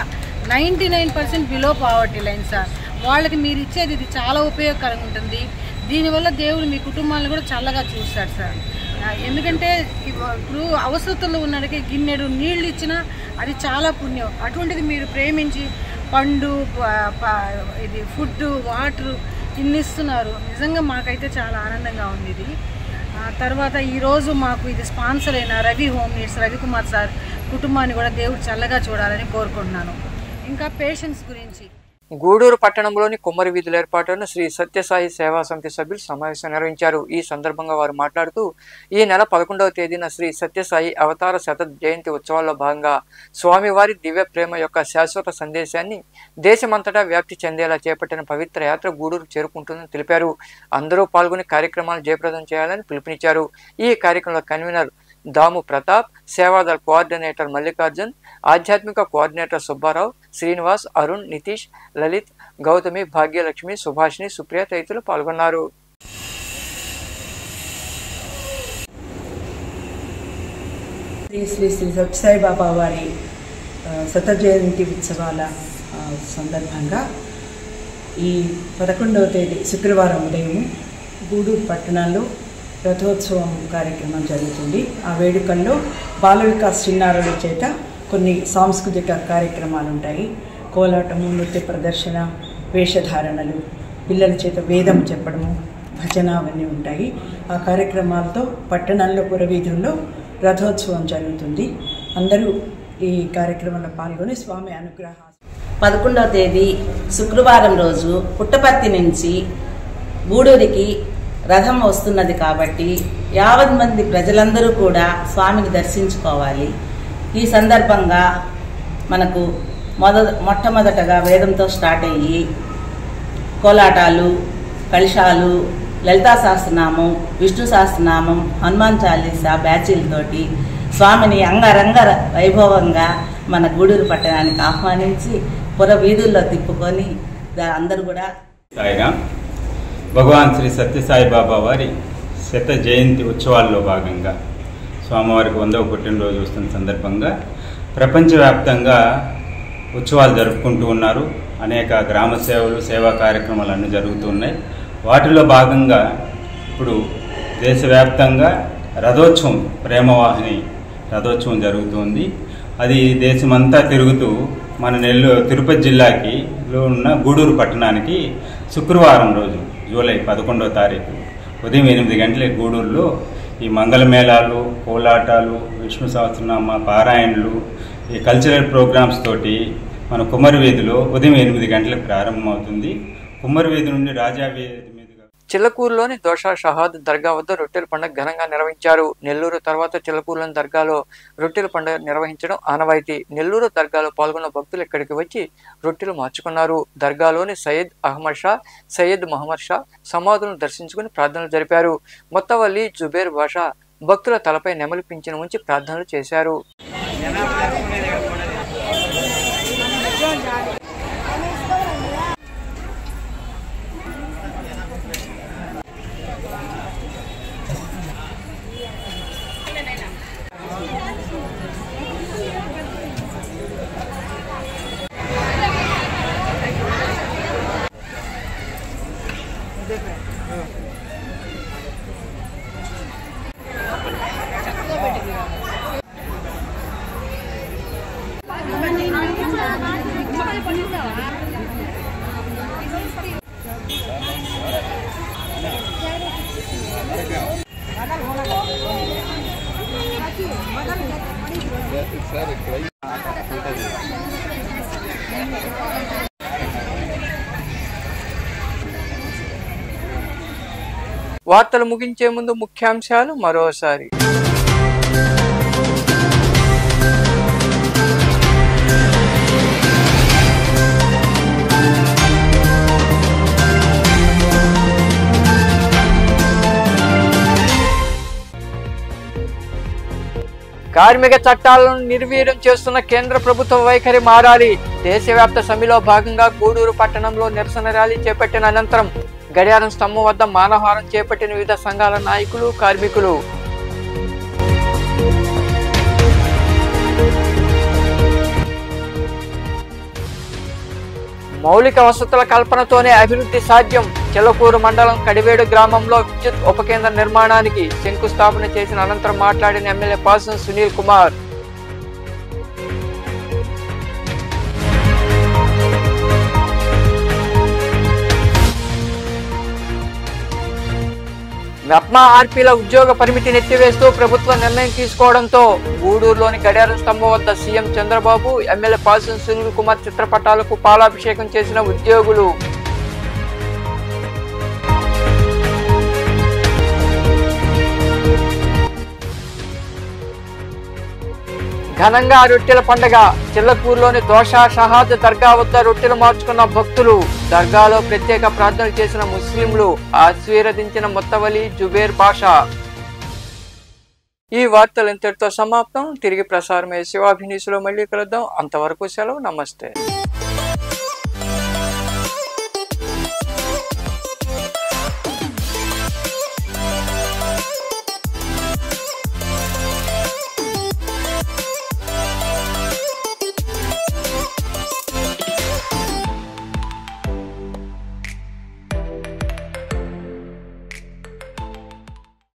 99% బిలో పావర్టీ లైన్ సార్. వాళ్ళకి మీరు ఇచ్చేది ఇది చాలా ఉపయోగకరంగా ఉంటుంది. దీనివల్ల దేవుడు మీ కుటుంబాలను కూడా చల్లగా చూస్తాడు సార్. ఎందుకంటే ఇప్పుడు అవసరతలో ఉన్నడికి గిన్నెడు నీళ్ళు ఇచ్చినా అది చాలా పుణ్యం. అటువంటిది మీరు ప్రేమించి పండు ఇది ఫుడ్ వాటర్ ఇన్ని ఇస్తున్నారు. నిజంగా మాకైతే చాలా ఆనందంగా ఉంది ఇది. తర్వాత ఈరోజు మాకు ఇది స్పాన్సర్ అయిన Ravi home needs Ravikumar sir కుటుంబాన్ని కూడా దేవుడు చల్లగా చూడాలని కోరుకుంటున్నాను. ఇంకా పేషెంట్స్ గురించి గూడూరు పట్టణంలోని కుమ్మరి వీధుల ఏర్పాటును శ్రీ సత్యసాయి సేవా సమితి సభ్యులు సమావేశం నిర్వహించారు. ఈ సందర్భంగా వారు మాట్లాడుతూ ఈ నెల 11వ తేదీన శ్రీ సత్యసాయి అవతార శత జయంతి ఉత్సవాల్లో భాగంగా స్వామివారి దివ్య ప్రేమ యొక్క శాశ్వత సందేశాన్ని దేశమంతటా వ్యాప్తి చెందేలా చేపట్టిన పవిత్ర యాత్ర గూడూరు చేరుకుంటుందని తెలిపారు. అందరూ పాల్గొని కార్యక్రమాలు జయప్రదం చేయాలని పిలుపునిచ్చారు. ఈ కార్యక్రమంలో కన్వీనర్ దాము ప్రతాప్, సేవాదళ కోఆర్డినేటర్ మల్లికార్జున్, ఆధ్యాత్మిక కోఆర్డినేటర్ సుబ్బారావు, శ్రీనివాస్, అరుణ్, నితీష్, లలిత్, గౌతమి, భాగ్యలక్ష్మి, సుభాషిణి, సుప్రియ తదితరులు పాల్గొన్నారు. శ్రీ శ్రీ సత్యసాయి బాబా వారి శత జయంతి ఉత్సవాల సందర్భంగా ఈ 11వ తేదీ శుక్రవారం ఉదయం గూడూరు పట్టణంలో రథోత్సవం కార్యక్రమం జరుగుతుంది. ఆ వేడుకల్లో బాల వికాస్ చిన్నారుల చేత కొన్ని సాంస్కృతిక కార్యక్రమాలు ఉంటాయి. కోలాటము, నృత్య ప్రదర్శన, వేషధారణలు, పిల్లల చేత వేదం చెప్పడము, భజన అవన్నీ ఉంటాయి. ఆ కార్యక్రమాలతో పట్టణంలో పురవీధుల్లో రథోత్సవం జరుగుతుంది. అందరూ ఈ కార్యక్రమంలో పాల్గొని స్వామి అనుగ్రహ 11వ తేదీ శుక్రవారం రోజు పుట్టపర్తి నుంచి గూడూరికి రథం వస్తున్నది కాబట్టి 50 మంది ప్రజలందరూ కూడా స్వామిని దర్శించుకోవాలి. ఈ సందర్భంగా మనకు మొట్టమొదటగా వేదంతో స్టార్ట్ అయ్యి కోలాటాలు, కళిషాలు, లలితా సహస్రనామం, విష్ణు సహస్రనామం, హనుమాన్ చాలీసా బ్యాచీలతోటి స్వామిని అంగరంగ వైభవంగా మన గూడూరు పట్టణానికి ఆహ్వానించి పుర వీధుల్లో తిప్పుకొని అందరూ కూడా భగవాన్ శ్రీ సత్యసాయి బాబా వారి శత జయంతి ఉత్సవాల్లో భాగంగా స్వామివారికి 100వ పుట్టినరోజు వస్తున్న సందర్భంగా ప్రపంచవ్యాప్తంగా ఉత్సవాలు జరుపుకుంటూ ఉన్నారు. అనేక గ్రామ సేవలు, సేవా కార్యక్రమాలు అన్నీ జరుగుతూ ఉన్నాయి. వాటిలో భాగంగా ఇప్పుడు దేశవ్యాప్తంగా రథోత్సవం, ప్రేమవాహిని రథోత్సవం జరుగుతుంది. అది దేశమంతా తిరుగుతూ మన తిరుపతి జిల్లాకి ఉన్న గూడూరు పట్టణానికి శుక్రవారం రోజు జూలై 11వ తారీఖు ఉదయం 8 గంటలకు గూడూరులో ఈ మంగళమేళాలు, కోలాటాలు, విష్ణు సహస్రనామ పారాయణలు, ఈ కల్చరల్ ప్రోగ్రామ్స్ తోటి మన కుమ్మరి వీధిలో ఉదయం 8 గంటలకు ప్రారంభమవుతుంది. కుమ్మరి వీధి నుండి రాజా వీధి చిల్లకూరులోని దోషా షహాద్ దర్గా వద్ద రొట్టెల పండుగ ఘనంగా నిర్వహించారు. నెల్లూరు తర్వాత చిల్లకూరులోని దర్గాలో రొట్టెల పండుగ నిర్వహించడం ఆనవాయితీ. నెల్లూరు దర్గాలో పాల్గొన్న భక్తులు ఇక్కడికి వచ్చి రొట్టెలు మార్చుకున్నారు. దర్గాలోని సయ్యద్ అహ్మద్ షా, సయ్యద్ మహమ్మద్ షా సమాధులను దర్శించుకుని ప్రార్థనలు జరిపారు. మొత్తవల్లి జుబేర్ బాషా భక్తుల తలపై నెమలి పింఛను ఉంచి ప్రార్థనలు చేశారు. వార్తలు ముగించే ముందు ముఖ్యాంశాలు మరోసారి. కార్మిక చట్టాలను నిర్వీర్యం చేస్తున్న కేంద్ర ప్రభుత్వ వైఖరి మారాలి. దేశవ్యాప్త సమ్మెలో భాగంగా గూడూరు పట్టణంలో నిరసన ర్యాలీ చేపట్టిన అనంతరం గడియారం స్తంభం వద్ద మానవహారం చేపట్టిన వివిధ సంఘాల నాయకులు, కార్మికులు. మౌలిక వసతుల కల్పనతోనే అభివృద్ధి సాధ్యం. చెల్లకూరు మండలం కడివేడు గ్రామంలో విద్యుత్ ఉపకేంద్ర నిర్మాణానికి శంకుస్థాపన చేసిన అనంతరం మాట్లాడిన ఎమ్మెల్యే పాసం సునీల్ కుమార్. మెప్మా ఆర్పీల ఉద్యోగ పరిమితిని ఎత్తివేస్తూ ప్రభుత్వం నిర్ణయం తీసుకోవడంతో గూడూరులోని గడియారం స్తంభం వద్ద సీఎం చంద్రబాబు, ఎమ్మెల్యే పాసం సునీల్ కుమార్ చిత్రపటాలకు పాలాభిషేకం చేసిన ఉద్యోగులు. ఘనంగా రొట్టెల పండగ. చిల్లకూరులోని దోషా షహాద్ దర్గా వద్ద రొట్టెలు మార్చుకున్న భక్తులు. దర్గాలో ప్రత్యేక ప్రార్థనలు చేసిన ముస్లింలు. ఆశీర్వదించిన ముత్తవలి జుబేర్ పాషా. ఈ వార్తలు ఇంతటితో సమాప్తం. తిరిగి ప్రసారమయ్యే శివాభినీసులో మళ్ళీ కలుద్దాం. అంతవరకు సెలవు. నమస్తే.